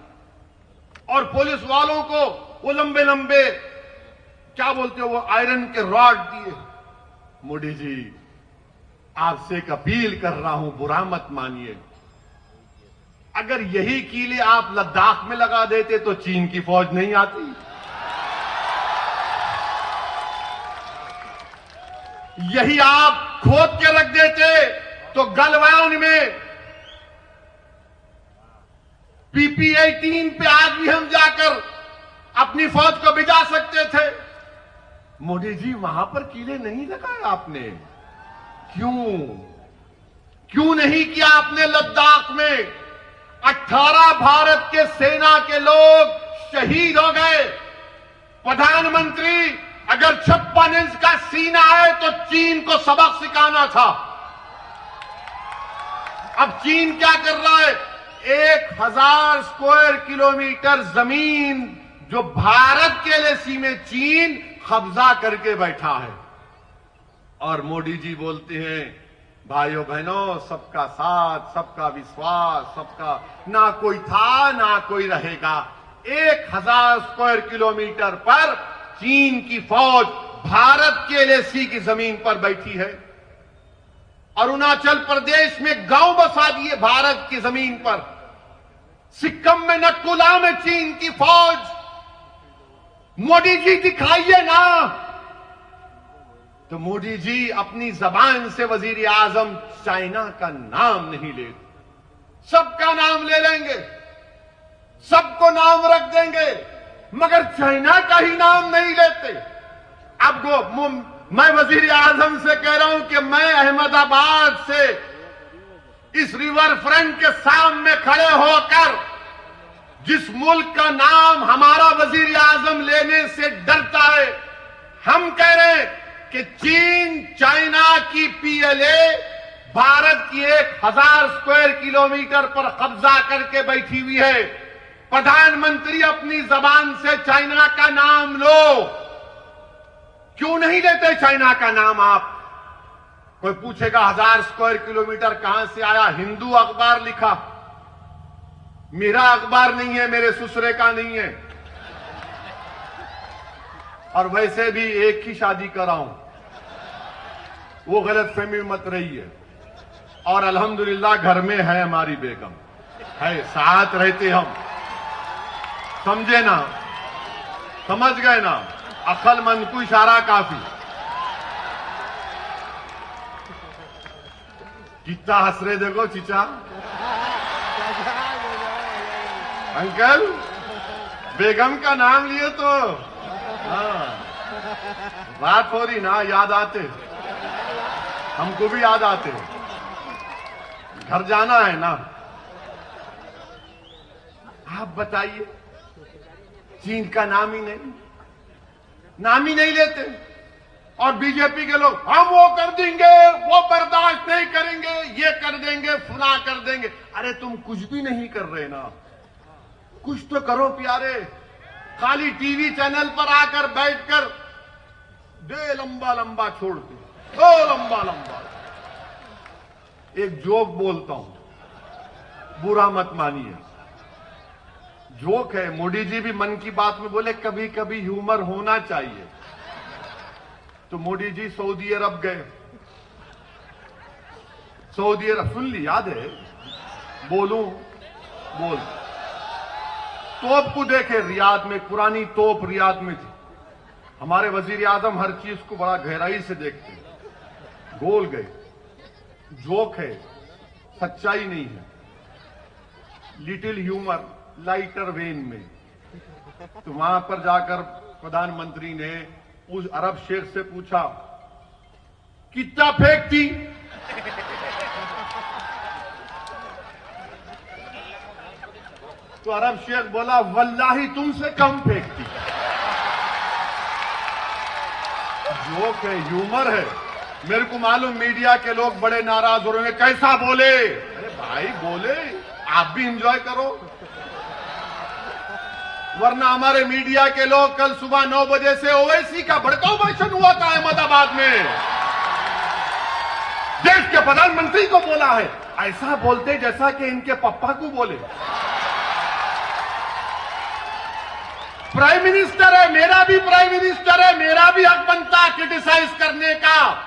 और पुलिस वालों को वो लंबे लंबे क्या बोलते हो, वो आयरन के रॉड दिए। मोदी जी, आपसे एक अपील कर रहा हूं, बुरा मत मानिए। अगर यही कीले आप लद्दाख में लगा देते तो चीन की फौज नहीं आती। यही आप खोद के रख देते तो गलवान में PP-18 पे आज भी हम जाकर अपनी फौज को भिजा सकते थे। मोदी जी, वहां पर कीले नहीं लगाए आपने, क्यों नहीं किया आपने? लद्दाख में 18 भारत के सेना के लोग शहीद हो गए। प्रधानमंत्री, अगर 56 इंच का सीना है तो चीन को सबक सिखाना था। अब चीन क्या कर रहा है? 1000 स्क्वायर किलोमीटर जमीन जो भारत के एलएसी में चीन कब्जा करके बैठा है। और मोदी जी बोलते हैं भाइयों बहनों, सबका साथ, सबका विश्वास, सबका, ना कोई था ना कोई रहेगा। 1000 स्क्वायर किलोमीटर पर चीन की फौज भारत के एलएसी की जमीन पर बैठी है। अरुणाचल प्रदेश में गांव बसा दिए भारत की जमीन पर। सिक्किम में नटकुला में चीन की फौज। मोदी जी दिखाइए ना। तो मोदी जी अपनी जबान से वजीर आजम चाइना का नाम नहीं ले, सबका नाम ले लेंगे, सबको नाम रख देंगे, मगर चाइना का ही नाम नहीं लेते। अब मैं वजीर आजम से कह रहा हूं कि मैं अहमदाबाद से इस रिवर फ्रंट के सामने खड़े होकर जिस मुल्क का नाम हमारा वजीर आजम लेने से डरता है, हम कह रहे हैं कि चीन चाइना की पीएलए भारत की 1000 स्क्वायर किलोमीटर पर कब्जा करके बैठी हुई है। प्रधानमंत्री अपनी जबान से चाइना का नाम लो। क्यों नहीं लेते चाइना का नाम आप? कोई पूछेगा 1000 स्क्वायर किलोमीटर कहां से आया? हिंदू अखबार लिखा, मेरा अखबार नहीं है, मेरे ससुरे का नहीं है। और वैसे भी एक ही शादी कर रहा हूं, वो गलतफहमी मत रही है। और अल्हम्दुलिल्लाह घर में है हमारी बेगम, है, साथ रहते हम। समझे ना? समझ गए ना? अक्लमंद को इशारा काफी। कितना हंस रहे देखो चीचा। अंकल बेगम का नाम लिए तो हाँ, बात हो रही ना, याद आते, हमको भी याद आते। घर जाना है ना। आप बताइए, चीन का नाम ही नहीं लेते। और बीजेपी के लोग हम वो कर देंगे, वो बर्दाश्त नहीं करेंगे, ये कर देंगे, फुला कर देंगे। अरे तुम कुछ भी नहीं कर रहे ना, कुछ तो करो प्यारे। खाली टीवी चैनल पर आकर बैठकर दे लंबा लंबा छोड़ते, ओ लंबा लंबा। एक जोक बोलता हूं, बुरा मत मानिए, जोक है। मोदी जी भी मन की बात में बोले कभी कभी ह्यूमर होना चाहिए। तो मोदी जी सऊदी अरब गए। सऊदी अरब सुन ली, याद है? बोलूं? बोल। तोप को देखे रियाद में, पुरानी तोप रियाद में थी। हमारे वजीर आजम हर चीज को बड़ा गहराई से देखते हैं। गोल गए। जोक है, सच्चाई नहीं है, लिटिल ह्यूमर, लाइटर वेन में। तो वहां पर जाकर प्रधानमंत्री ने उस अरब शेख से पूछा कितना फेंकती? तो अरब शेख बोला वल्लाही तुमसे कम फेंकती। जोक है, ह्यूमर है। मेरे को मालूम मीडिया के लोग बड़े नाराज हो रहे हैं, कैसा बोले? अरे भाई बोले, आप भी एंजॉय करो। वरना हमारे मीडिया के लोग कल सुबह 9 बजे से ओवैसी का भड़काऊ भाषण हुआ था अहमदाबाद में। देश के प्रधानमंत्री को बोला है, ऐसा बोलते जैसा कि इनके पप्पा को बोले। प्राइम मिनिस्टर है, मेरा भी प्राइम मिनिस्टर है, मेरा भी हक बनता है क्रिटिसाइज करने का।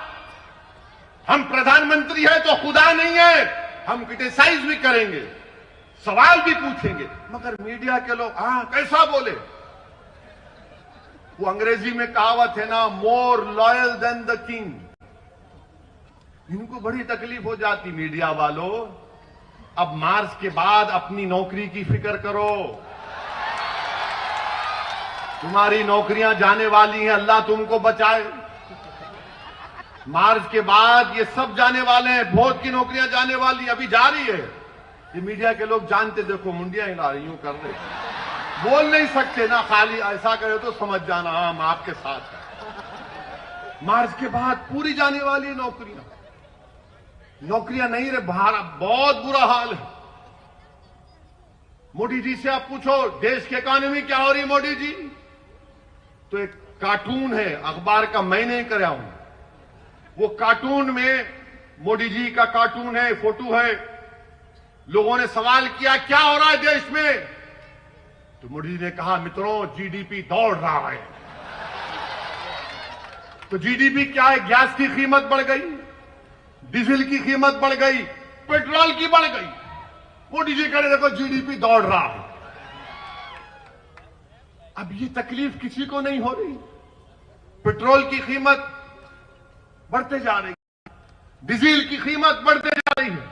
हम प्रधानमंत्री है तो खुदा नहीं है, हम क्रिटिसाइज भी करेंगे, सवाल भी पूछेंगे। मगर मीडिया के लोग कैसा बोले? वो अंग्रेजी में कहावत है ना, more loyal than the king. इनको बड़ी तकलीफ हो जाती मीडिया वालों। अब मार्च के बाद अपनी नौकरी की फिक्र करो। तुम्हारी नौकरियां जाने वाली हैं, अल्लाह तुमको बचाए। मार्च के बाद ये सब जाने वाले हैं, बहुत की नौकरियां जाने वाली, अभी जा रही है। ये मीडिया के लोग जानते, देखो मुंडियां हिला रही, यूं कर रहे, बोल नहीं सकते ना, खाली ऐसा करे तो समझ जाना हम आपके साथ है। मार्च के बाद पूरी जाने वाली है नौकरियां। नौकरियां नहीं रहे, भारत बहुत बुरा हाल है। मोदी जी से आप पूछो देश की इकोनॉमी क्या हो रही मोदी जी, तो एक कार्टून है अखबार का, मैं नहीं कर रहा हूं, वो कार्टून में मोदी जी का कार्टून है, फोटो है। लोगों ने सवाल किया क्या हो रहा है देश में, तो मोदी जी ने कहा मित्रों जीडीपी दौड़ रहा है। तो जीडीपी क्या है, गैस की कीमत बढ़ गई, डीजल की कीमत बढ़ गई, पेट्रोल की बढ़ गई। मोदी जी कह रहे देखो जीडीपी दौड़ रहा है। अब ये तकलीफ किसी को नहीं हो रही, पेट्रोल की कीमत बढ़ते जा रही, डीजल की कीमत बढ़ते जा रही है,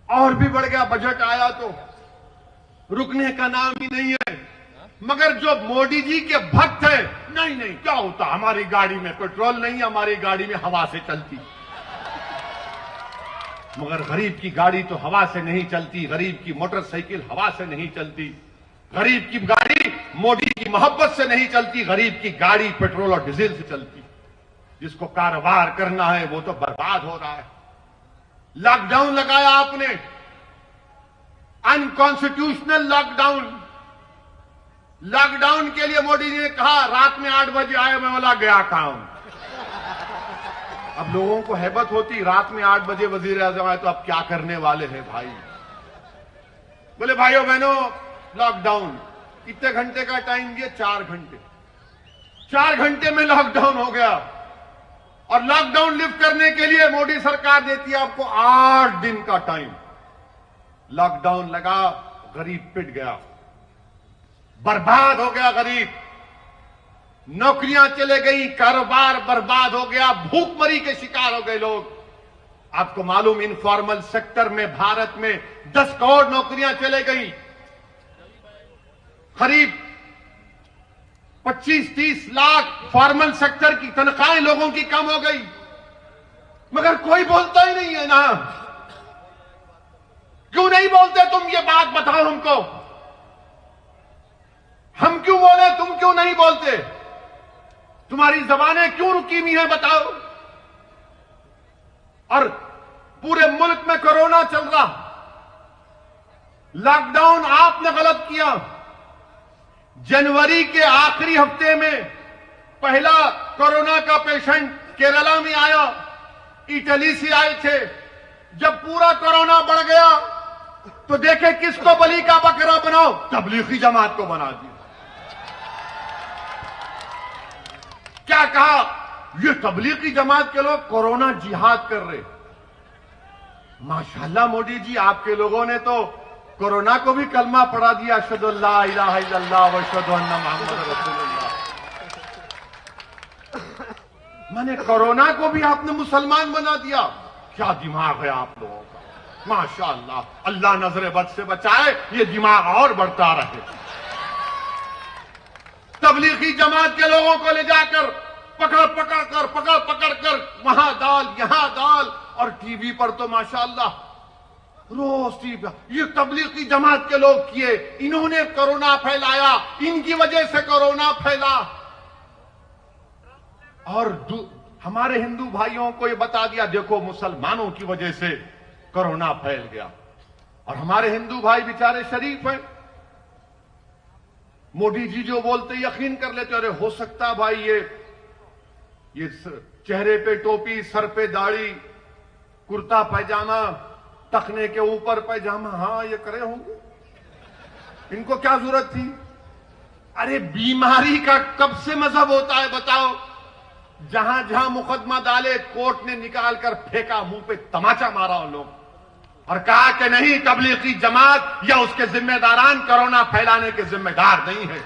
और भी बढ़ गया। बजट आया तो रुकने का नाम ही नहीं है। मगर जो मोदी जी के भक्त हैं, नहीं नहीं क्या होता, हमारी गाड़ी में पेट्रोल नहीं, हमारी गाड़ी में हवा से चलती। मगर गरीब की गाड़ी तो हवा से नहीं चलती, गरीब की मोटरसाइकिल हवा से नहीं चलती, गरीब की गाड़ी मोदी की मोहब्बत से नहीं चलती, गरीब की गाड़ी पेट्रोल और डीजल से चलती। जिसको कारोबार करना है वो तो बर्बाद हो रहा है। लॉकडाउन लगाया आपने, अनकॉन्स्टिट्यूशनल लॉकडाउन। लॉकडाउन के लिए मोदी जी ने कहा रात में 8 बजे आए, मैं बोला गया काम। अब लोगों को हैबत होती, रात में 8 बजे वजीर आजम आए तो अब क्या करने वाले हैं भाई। बोले भाइयों बहनों लॉकडाउन, कितने घंटे का टाइम दिया, 4 घंटे। 4 घंटे में लॉकडाउन हो गया। और लॉकडाउन लिफ्ट करने के लिए मोदी सरकार देती है आपको 8 दिन का टाइम। लॉकडाउन लगा, गरीब पिट गया, बर्बाद हो गया गरीब, नौकरियां चले गई, कारोबार बर्बाद हो गया, भूखमरी के शिकार हो गए लोग। आपको मालूम इनफॉर्मल सेक्टर में भारत में 10 करोड़ नौकरियां चले गई, करीब 25-30 लाख फॉर्मल सेक्टर की तनख्वाहें लोगों की कम हो गई। मगर कोई बोलता ही नहीं है ना। क्यों नहीं बोलते तुम, ये बात बताओ हमको। हम क्यों बोले, तुम क्यों नहीं बोलते? तुम्हारी जबानें क्यों रुकी हुई हैं बताओ। और पूरे मुल्क में कोरोना चल रहा, लॉकडाउन आपने गलत किया। जनवरी के आखिरी हफ्ते में पहला कोरोना का पेशेंट केरला में आया, इटली से आए थे। जब पूरा कोरोना बढ़ गया तो देखे किसको बलि का बकरा बनाओ, तबलीगी जमात को बना दिया। क्या कहा, ये तबलीगी जमात के लोग कोरोना जिहाद कर रहे। माशाल्लाह मोदी जी, आपके लोगों ने तो कोरोना को भी कलमा पढ़ा दिया, अशहदु अल्ला इलाहा इल्लल्लाह व अशहदु अन्ना मुहम्मद रसूलुल्लाह। माने कोरोना को भी आपने मुसलमान बना दिया। क्या दिमाग है आप लोगों का, माशाल्लाह। अल्लाह नजर बद से बचाए, ये दिमाग और बढ़ता रहे। तबलीगी जमात के लोगों को ले जाकर पकड़ पकड़ कर वहां डाल, यहां डाल, और टीवी पर तो माशाल्लाह रोज टीवी। ये तबलीगी जमात के लोग किए, इन्होंने कोरोना फैलाया, इनकी वजह से कोरोना फैला। और हमारे हिंदू भाइयों को ये बता दिया देखो मुसलमानों की वजह से कोरोना फैल गया। और हमारे हिंदू भाई बेचारे शरीफ हैं, मोदी जी जो बोलते यकीन कर लेते, अरे हो सकता भाई ये चेहरे पे टोपी, सर पे दाढ़ी, कुर्ता पैजामा, टखने के ऊपर पैजामा, हाँ ये करे होंगे, इनको क्या जरूरत थी। अरे बीमारी का कब से मजहब होता है बताओ। जहां जहां मुकदमा डाले कोर्ट ने निकाल कर फेंका, मुंह पे तमाचा मारा उन लोग, और कहा कि नहीं तबलीगी जमात या उसके जिम्मेदारान कोरोना फैलाने के जिम्मेदार नहीं है।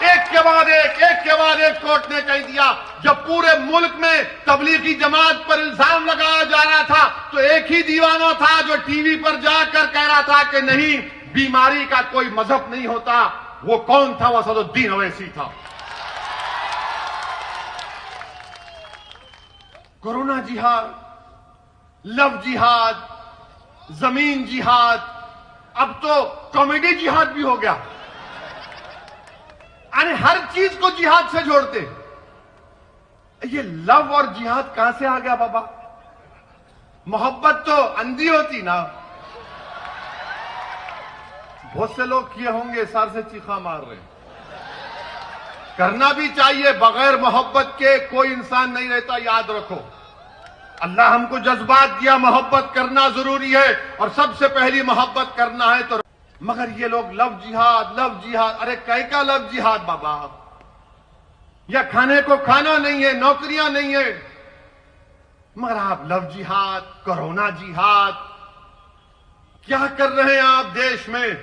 एक के बाद एक कोर्ट ने कह दिया। जब पूरे मुल्क में तबलीगी जमात पर इल्जाम लगाया जा रहा था तो एक ही दीवाना था जो टीवी पर जाकर कह रहा था कि नहीं बीमारी का कोई मजहब नहीं होता। वो कौन था? वो असदुद्दीन ओवैसी था। कोरोना जिहाद, लव जिहाद, जमीन जिहाद, अब तो कॉमेडी जिहाद भी हो गया। यानी हर चीज को जिहाद से जोड़ते। ये लव और जिहाद कहां से आ गया बाबा? मोहब्बत तो अंधी होती ना, बहुत से लोग किए होंगे, सर से चीखा मार रहे हैं। करना भी चाहिए, बगैर मोहब्बत के कोई इंसान नहीं रहता, याद रखो। अल्लाह हमको जज्बात दिया, मोहब्बत करना जरूरी है, और सबसे पहली मोहब्बत करना है तो। मगर ये लोग लव जिहाद, अरे कै का लव जिहाद बाबा? या खाने को खाना नहीं है, नौकरियां नहीं है, मगर आप लव जिहाद, कोरोना जिहाद, क्या कर रहे हैं आप देश में?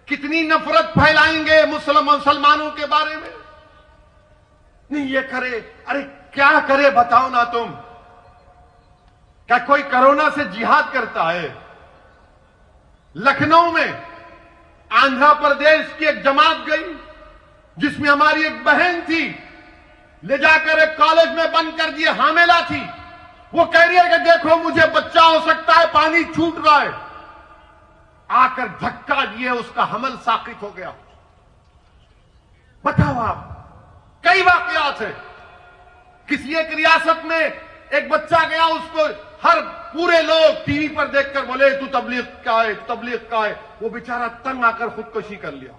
कितनी नफरत फैलाएंगे मुसलमानों के बारे में? नहीं ये करे, अरे क्या करे बताओ ना तुम? क्या कोई कोरोना से जिहाद करता है? लखनऊ में आंध्र प्रदेश की एक जमात गई, जिसमें हमारी एक बहन थी, ले जाकर एक कॉलेज में बंद कर दिए, हामिला थी। वो कह रही है कि देखो मुझे बच्चा हो सकता है, पानी छूट रहा है। आकर धक्का दिए, उसका हमल साकित हो गया। बताओ आप, कई वाकयात है। किसी एक रियासत में एक बच्चा गया, उसको हर पूरे लोग टीवी पर देखकर बोले तू तबलीग का है, तबलीग का है। वो बेचारा तंग आकर खुदकुशी कर लिया।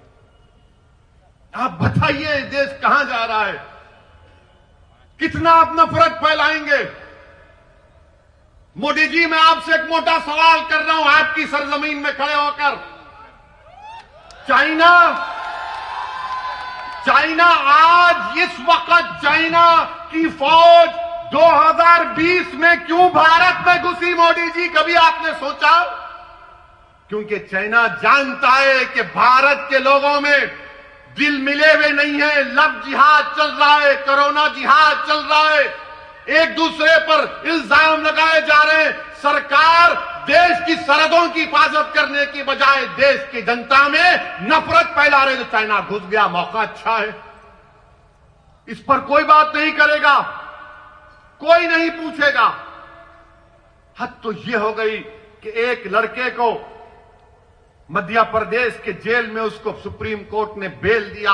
आप बताइए देश कहां जा रहा है? कितना आप नफरत फैलाएंगे? मोदी जी, मैं आपसे एक मोटा सवाल कर रहा हूं, आपकी सरजमीन में खड़े होकर। चाइना आज इस वक्त चाइना की फौज 2020 में क्यों भारत में घुसी? मोदी जी, कभी आपने सोचा? क्योंकि चाइना जानता है कि भारत के लोगों में दिल मिले हुए नहीं है। लव जिहाद चल रहा है, कोरोना जिहाद चल रहा है, एक दूसरे पर इल्जाम लगाए जा रहे हैं। सरकार देश की सरहदों की हिफाजत करने की बजाय देश की जनता में नफरत फैला रहे। तो चाइना घुस गया, मौका अच्छा है। इस पर कोई बात नहीं करेगा, कोई नहीं पूछेगा। हद तो यह हो गई कि एक लड़के को मध्य प्रदेश के जेल में उसको सुप्रीम कोर्ट ने बेल दिया।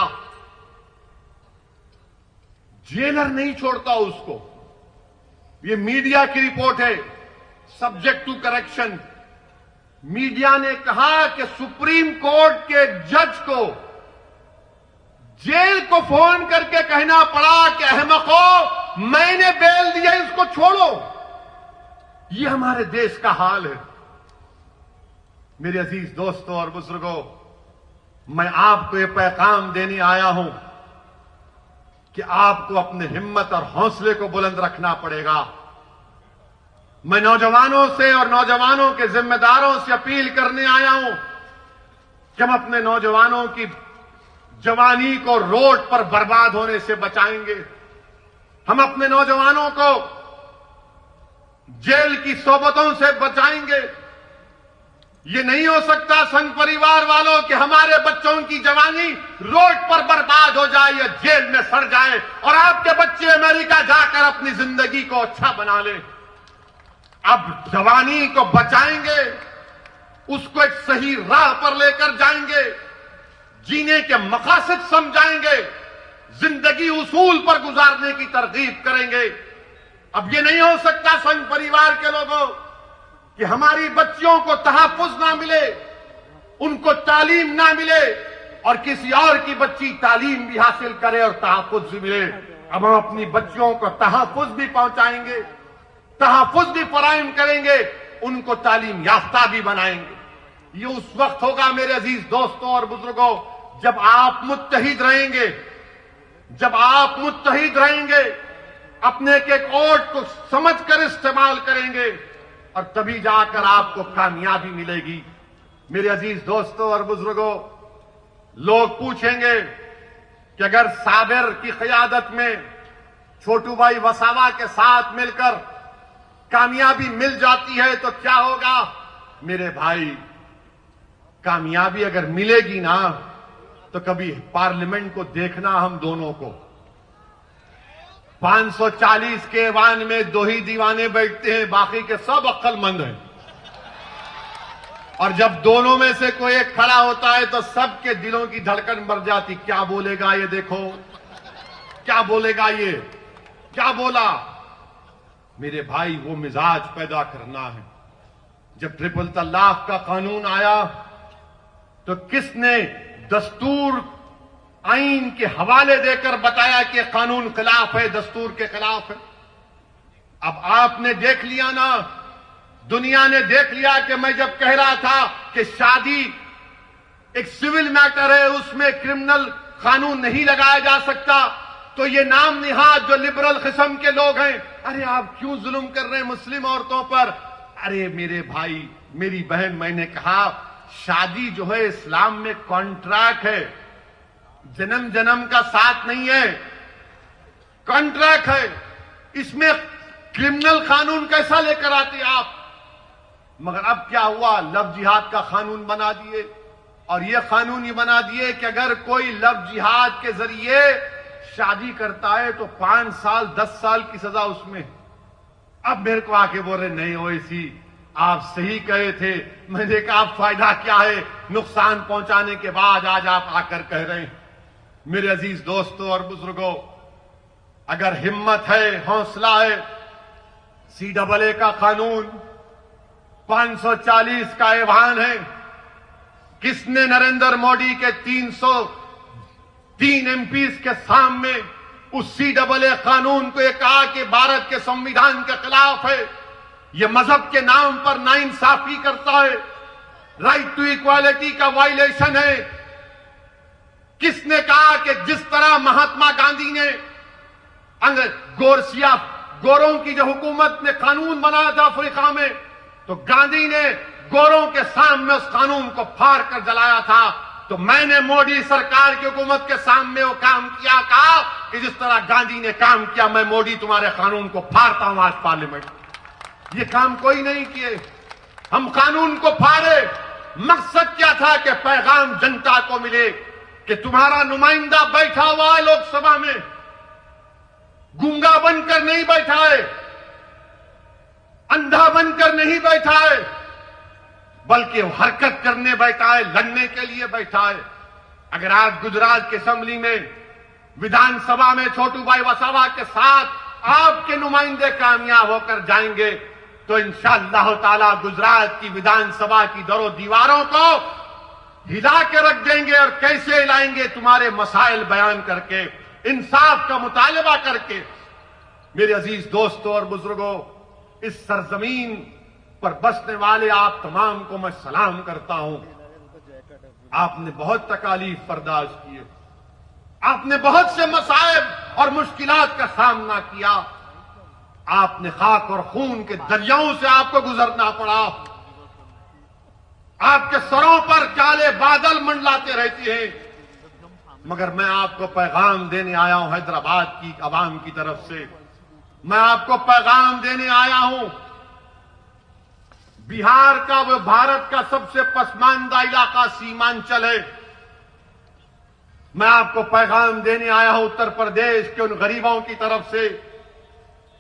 जेलर नहीं छोड़ता उसको। ये मीडिया की रिपोर्ट है, सब्जेक्ट टू करेक्शन। मीडिया ने कहा कि सुप्रीम कोर्ट के जज को जेल को फोन करके कहना पड़ा कि अहमको, मैंने बेल दिया, इसको छोड़ो। ये हमारे देश का हाल है। मेरे अजीज दोस्तों और बुजुर्गों, मैं आपको ये पैगाम देने आया हूं कि आपको अपने हिम्मत और हौसले को बुलंद रखना पड़ेगा। मैं नौजवानों से और नौजवानों के जिम्मेदारों से अपील करने आया हूं कि हम अपने नौजवानों की जवानी को रोड पर बर्बाद होने से बचाएंगे। हम अपने नौजवानों को जेल की सोबतों से बचाएंगे। ये नहीं हो सकता संघ परिवार वालों कि हमारे बच्चों की जवानी रोड पर बर्बाद हो जाए या जेल में सड़ जाए और आपके बच्चे अमेरिका जाकर अपनी जिंदगी को अच्छा बना लें। अब जवानी को बचाएंगे, उसको एक सही राह पर लेकर जाएंगे, जीने के मकासद समझाएंगे, जिंदगी उसूल पर गुजारने की तरगीब करेंगे। अब ये नहीं हो सकता संघ परिवार के लोगों कि हमारी बच्चियों को तहफ्फुज ना मिले, उनको तालीम ना मिले और किसी और की बच्ची तालीम भी हासिल करे और तहफ्फुज भी मिले। अब हम अपनी बच्चियों को तहफ्फुज भी पहुंचाएंगे, तहफ्फुज भी फराहम करेंगे, उनको तालीम याफ्ता भी बनाएंगे। ये उस वक्त होगा मेरे अजीज दोस्तों और बुजुर्गों, जब आप मुत्तहिद रहेंगे, जब आप मुत्तहिद रहेंगे, अपने के वोट को समझकर इस्तेमाल करेंगे और तभी जाकर आपको कामयाबी मिलेगी। मेरे अजीज दोस्तों और बुजुर्गों, लोग पूछेंगे कि अगर साबिर की क़यादत में छोटू भाई वसावा के साथ मिलकर कामयाबी मिल जाती है तो क्या होगा? मेरे भाई, कामयाबी अगर मिलेगी ना तो कभी पार्लियामेंट को देखना हम दोनों को। 540 के ऐवान में 2 ही दीवाने बैठते हैं, बाकी के सब अक्लमंद हैं। और जब दोनों में से कोई एक खड़ा होता है तो सबके दिलों की धड़कन बढ़ जाती। क्या बोलेगा ये, देखो क्या बोलेगा ये, क्या बोला? मेरे भाई, वो मिजाज पैदा करना है। जब ट्रिपल तलाक का कानून आया तो किसने दस्तूर आईन के हवाले देकर बताया कि कानून खिलाफ है, दस्तूर के खिलाफ है? अब आपने देख लिया ना, दुनिया ने देख लिया कि मैं जब कह रहा था कि शादी एक सिविल मैटर है, उसमें क्रिमिनल कानून नहीं लगाया जा सकता, तो ये नाम निहाद जो लिबरल किस्म के लोग हैं, अरे आप क्यों जुल्म कर रहे हैं मुस्लिम औरतों पर? अरे मेरे भाई, मेरी बहन, मैंने कहा शादी जो है इस्लाम में कॉन्ट्रैक्ट है, जन्म जन्म का साथ नहीं है, कॉन्ट्रैक्ट है। इसमें क्रिमिनल कानून कैसा लेकर आते आप? मगर अब क्या हुआ, लव जिहाद का कानून बना दिए, और यह कानून ये बना दिए कि अगर कोई लव जिहाद के जरिए शादी करता है तो 5 साल 10 साल की सजा उसमें। अब मेरे को आके बोल रहे नहीं ओवैसी, आप सही कहे थे। मैंने कहा फायदा क्या है नुकसान पहुंचाने के बाद, आज आप आकर कह रहे हैं। मेरे अजीज दोस्तों और बुजुर्गों, अगर हिम्मत है, हौसला है, CAA का कानून 540 का ऐवान है। किसने नरेंद्र मोदी के 303 MPs के सामने उस CAA कानून को कहा कि भारत के संविधान के खिलाफ है, यह मजहब के नाम पर नाइंसाफी करता है, राइट टू इक्वालिटी का वायलेशन है? किसने कहा कि जिस तरह महात्मा गांधी ने गोरों की जो हुकूमत ने कानून बनाया था अफ्रीका में, तो गांधी ने गोरों के सामने उस कानून को फाड़ कर जलाया था, तो मैंने मोदी सरकार की हुकूमत के सामने वो काम किया, कहा कि जिस तरह गांधी ने काम किया, मैं मोदी तुम्हारे कानून को फाड़ता हूं आज पार्लियामेंट। ये काम कोई नहीं किए, हम कानून को फाड़े। मकसद क्या था कि पैगाम जनता को मिले कि तुम्हारा नुमाइंदा बैठा हुआ है लोकसभा में, गूंगा बनकर नहीं बैठा है, अंधा बनकर नहीं बैठा है, बल्कि हरकत करने बैठा है, लड़ने के लिए बैठा है। अगर आज गुजरात की असेंबली में, विधानसभा में छोटू भाई वसावा के साथ आपके नुमाइंदे कामयाब होकर जाएंगे, तो इंशाअल्लाह ताला गुजरात की विधानसभा की दरों दीवारों को हिला के रख देंगे। और कैसे हिलाएंगे? तुम्हारे मसाइल बयान करके, इंसाफ का मुतालबा करके। मेरे अजीज दोस्तों और बुजुर्गों, इस सरजमीन पर बसने वाले आप तमाम को मैं सलाम करता हूं। आपने बहुत तकालीफ बर्दाश्त किए, आपने बहुत से मसाइब और मुश्किलात का सामना किया, आपने खाक और खून के दरियाओं से आपको गुजरना पड़ा, आपके सरों पर काले बादल मंडलाते रहते हैं। मगर मैं आपको पैगाम देने आया हूं हैदराबाद की आवाम की तरफ से, मैं आपको पैगाम देने आया हूं। बिहार का, वो भारत का सबसे पसमानदा इलाका सीमांचल है। मैं आपको पैगाम देने आया हूं उत्तर प्रदेश के उन गरीबों की तरफ से,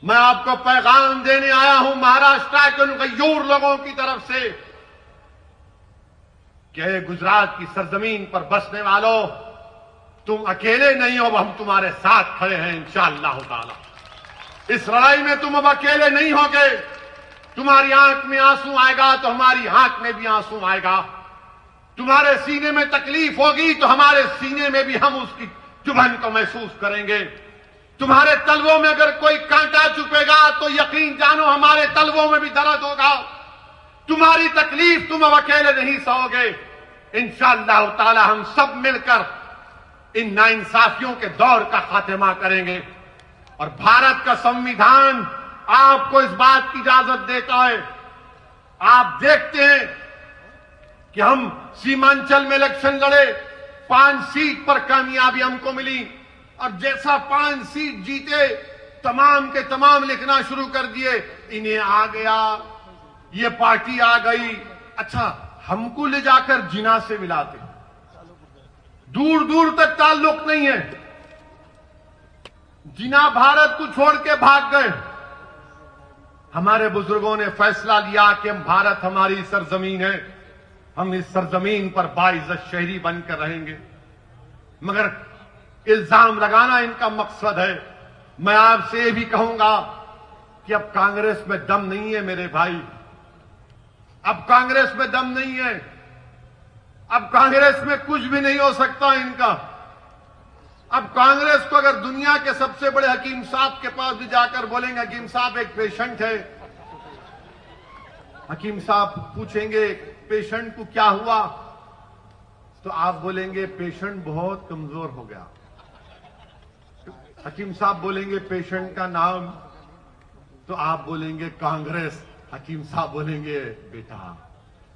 मैं आपको पैगाम देने आया हूं महाराष्ट्र के उन गयूर लोगों की तरफ से कि गुजरात की सरजमीन पर बसने वालों, तुम अकेले नहीं हो, हम तुम्हारे साथ खड़े हैं इंशाअल्लाह ताला। इस लड़ाई में तुम अब अकेले नहीं होगे। तुम्हारी आंख में आंसू आएगा तो हमारी आंख में भी आंसू आएगा, तुम्हारे सीने में तकलीफ होगी तो हमारे सीने में भी हम उसकी चुभन को महसूस करेंगे। तुम्हारे तलवों में अगर कोई कांटा चुपेगा तो यकीन जानो हमारे तलवों में भी दर्द होगा। तुम्हारी तकलीफ तुम अब अकेले नहीं सहोगे। इंशाअल्लाह ताला हम सब मिलकर इन नाइंसाफियों के दौर का खात्मा करेंगे। और भारत का संविधान आपको इस बात की इजाजत देता है। आप देखते हैं कि हम सीमांचल में इलेक्शन लड़े, 5 सीट पर कामयाबी हमको मिली, और जैसा 5 सीट जीते तमाम के तमाम लिखना शुरू कर दिए, इन्हें आ गया, ये पार्टी आ गई। अच्छा, हमको ले जाकर जिना से मिलाते, दूर दूर तक ताल्लुक नहीं है। जिना भारत को छोड़ के भाग गए। हमारे बुजुर्गों ने फैसला लिया कि हम, भारत हमारी सरजमीन है, हम इस सरजमीन पर बाइज्जत शहरी बनकर रहेंगे। मगर इल्जाम लगाना इनका मकसद है। मैं आपसे ये भी कहूंगा कि अब कांग्रेस में दम नहीं है मेरे भाई, अब कांग्रेस में दम नहीं है। अब कांग्रेस में कुछ भी नहीं हो सकता इनका। अब कांग्रेस को अगर दुनिया के सबसे बड़े हकीम साहब के पास भी जाकर बोलेंगे हकीम साहब एक पेशेंट है, हकीम साहब पूछेंगे पेशेंट को क्या हुआ, तो आप बोलेंगे पेशेंट बहुत कमजोर हो गया। हकीम साहब बोलेंगे पेशेंट का नाम, तो आप बोलेंगे कांग्रेस। हकीम साहब बोलेंगे बेटा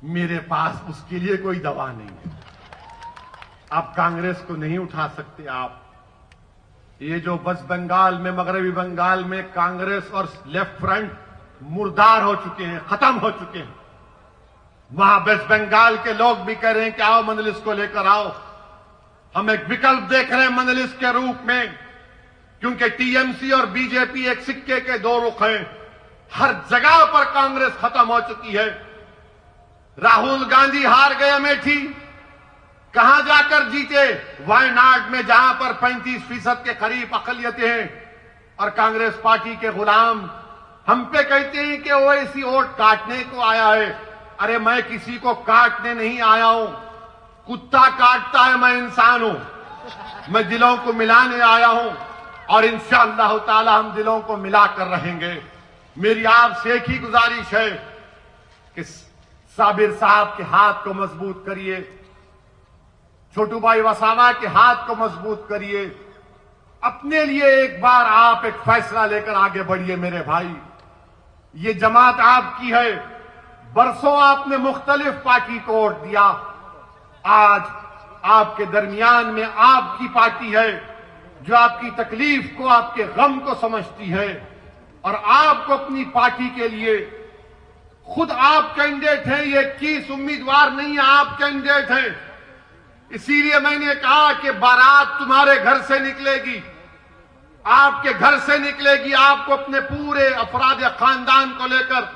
मेरे पास उसके लिए कोई दवा नहीं है। आप कांग्रेस को नहीं उठा सकते। आप ये जो वेस्ट बंगाल में, मगरबी बंगाल में कांग्रेस और लेफ्ट फ्रंट मुर्दार हो चुके हैं, खत्म हो चुके हैं। वहां वेस्ट बंगाल के लोग भी कह रहे हैं कि आओ मंजलिस को लेकर आओ। हम एक विकल्प देख रहे हैं मंजलिस के रूप में, क्योंकि टीएमसी और बीजेपी एक सिक्के के दो रुख हैं। हर जगह पर कांग्रेस खत्म हो चुकी है। राहुल गांधी हार गए अमेठी, कहां जाकर जीते? वायनाड में, जहां पर 35% के करीब अकलियतें हैं। और कांग्रेस पार्टी के गुलाम हम पे कहते हैं कि ओवैसी वोट काटने को आया है। अरे मैं किसी को काटने नहीं आया हूं, कुत्ता काटता है, मैं इंसान हूं। मैं दिलों को मिलाने आया हूं और इंशाअल्लाह ताला हम दिलों को मिलाकर रहेंगे। मेरी आपसे एक ही गुजारिश है कि साबिर साहब के हाथ को मजबूत करिए, छोटू भाई वसावा के हाथ को मजबूत करिए। अपने लिए एक बार आप एक फैसला लेकर आगे बढ़िए मेरे भाई। ये जमात आपकी है। बरसों आपने मुख्तलिफ पार्टी को वोट दिया। आज आपके दरमियान में आपकी पार्टी है जो आपकी तकलीफ को, आपके गम को समझती है और आपको अपनी पार्टी के लिए, खुद आप कैंडिडेट हैं, ये 21 उम्मीदवार नहीं है, आप कैंडिडेट हैं। इसीलिए मैंने कहा कि बारात तुम्हारे घर से निकलेगी, आपके घर से निकलेगी। आपको अपने पूरे अफराद या खानदान को लेकर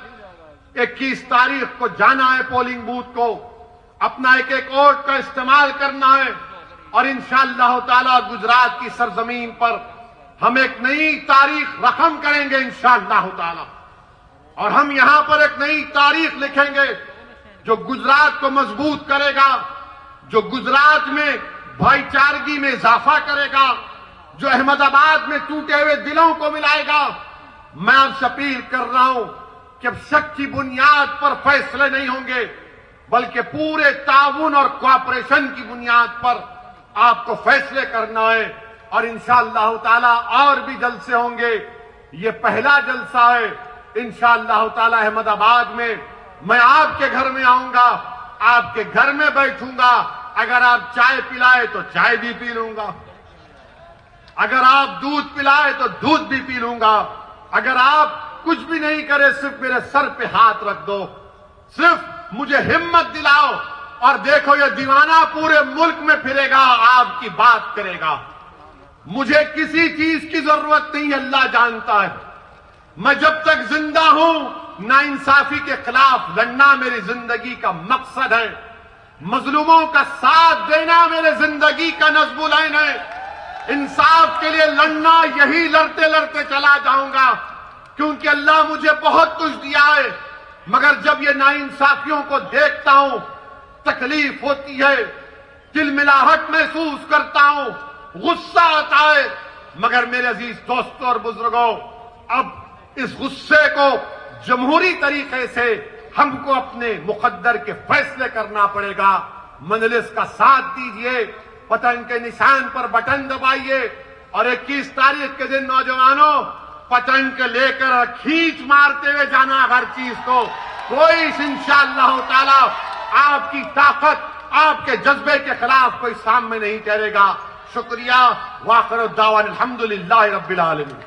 21 तारीख को जाना है पोलिंग बूथ को, अपना एक एक वोट का इस्तेमाल करना है और इंशाअल्लाह ताला गुजरात की सरजमीन पर हम एक नई तारीख रकम करेंगे इंशाअल्लाह ताला। और हम यहां पर एक नई तारीख लिखेंगे जो गुजरात को मजबूत करेगा, जो गुजरात में भाईचारगी में इजाफा करेगा, जो अहमदाबाद में टूटे हुए दिलों को मिलाएगा। मैं आपसे अपील कर रहा हूं कि अब शक की बुनियाद पर फैसले नहीं होंगे, बल्कि पूरे ताउन और कोऑपरेशन की बुनियाद पर आपको फैसले करना है। और इंशाअल्लाह ताला और भी जलसे होंगे। ये पहला जलसा है। इंशाअल्लाह ताला अहमदाबाद में मैं आपके घर में आऊंगा, आपके घर में बैठूंगा। अगर आप चाय पिलाए तो चाय भी पी लूंगा, अगर आप दूध पिलाए तो दूध भी पी लूंगा। अगर आप कुछ भी नहीं करे, सिर्फ मेरे सर पे हाथ रख दो, सिर्फ मुझे हिम्मत दिलाओ और देखो ये दीवाना पूरे मुल्क में फिरेगा, आपकी बात करेगा। मुझे किसी चीज की जरूरत नहीं, अल्लाह जानता है। मैं जब तक जिंदा हूं, नाइंसाफी के खिलाफ लड़ना मेरी जिंदगी का मकसद है। मजलूमों का साथ देना मेरे जिंदगी का नज़्मुल ऐन है। इंसाफ के लिए लड़ना, यही लड़ते लड़ते चला जाऊंगा, क्योंकि अल्लाह मुझे बहुत कुछ दिया है। मगर जब ये नाइंसाफियों को देखता हूं, तकलीफ होती है, तिलमिलाहट महसूस करता हूं, गुस्सा आता है। मगर मेरे अजीज दोस्तों और बुजुर्गों, अब इस गुस्से को जमहूरी तरीके से हमको अपने मुकद्दर के फैसले करना पड़ेगा। मजलिस का साथ दीजिए, पतंग के निशान पर बटन दबाइए और 21 तारीख के दिन नौजवानों पतंग के लेकर खींच मारते हुए जाना हर चीज को। कोई इंशाअल्लाह ताला आपकी ताकत, आपके जज्बे के खिलाफ कोई सामने नहीं ठहरेगा। शुक्रिया। वाखिर दावाना अल्हम्दुलिल्लाहि रब्बिल आलमीन।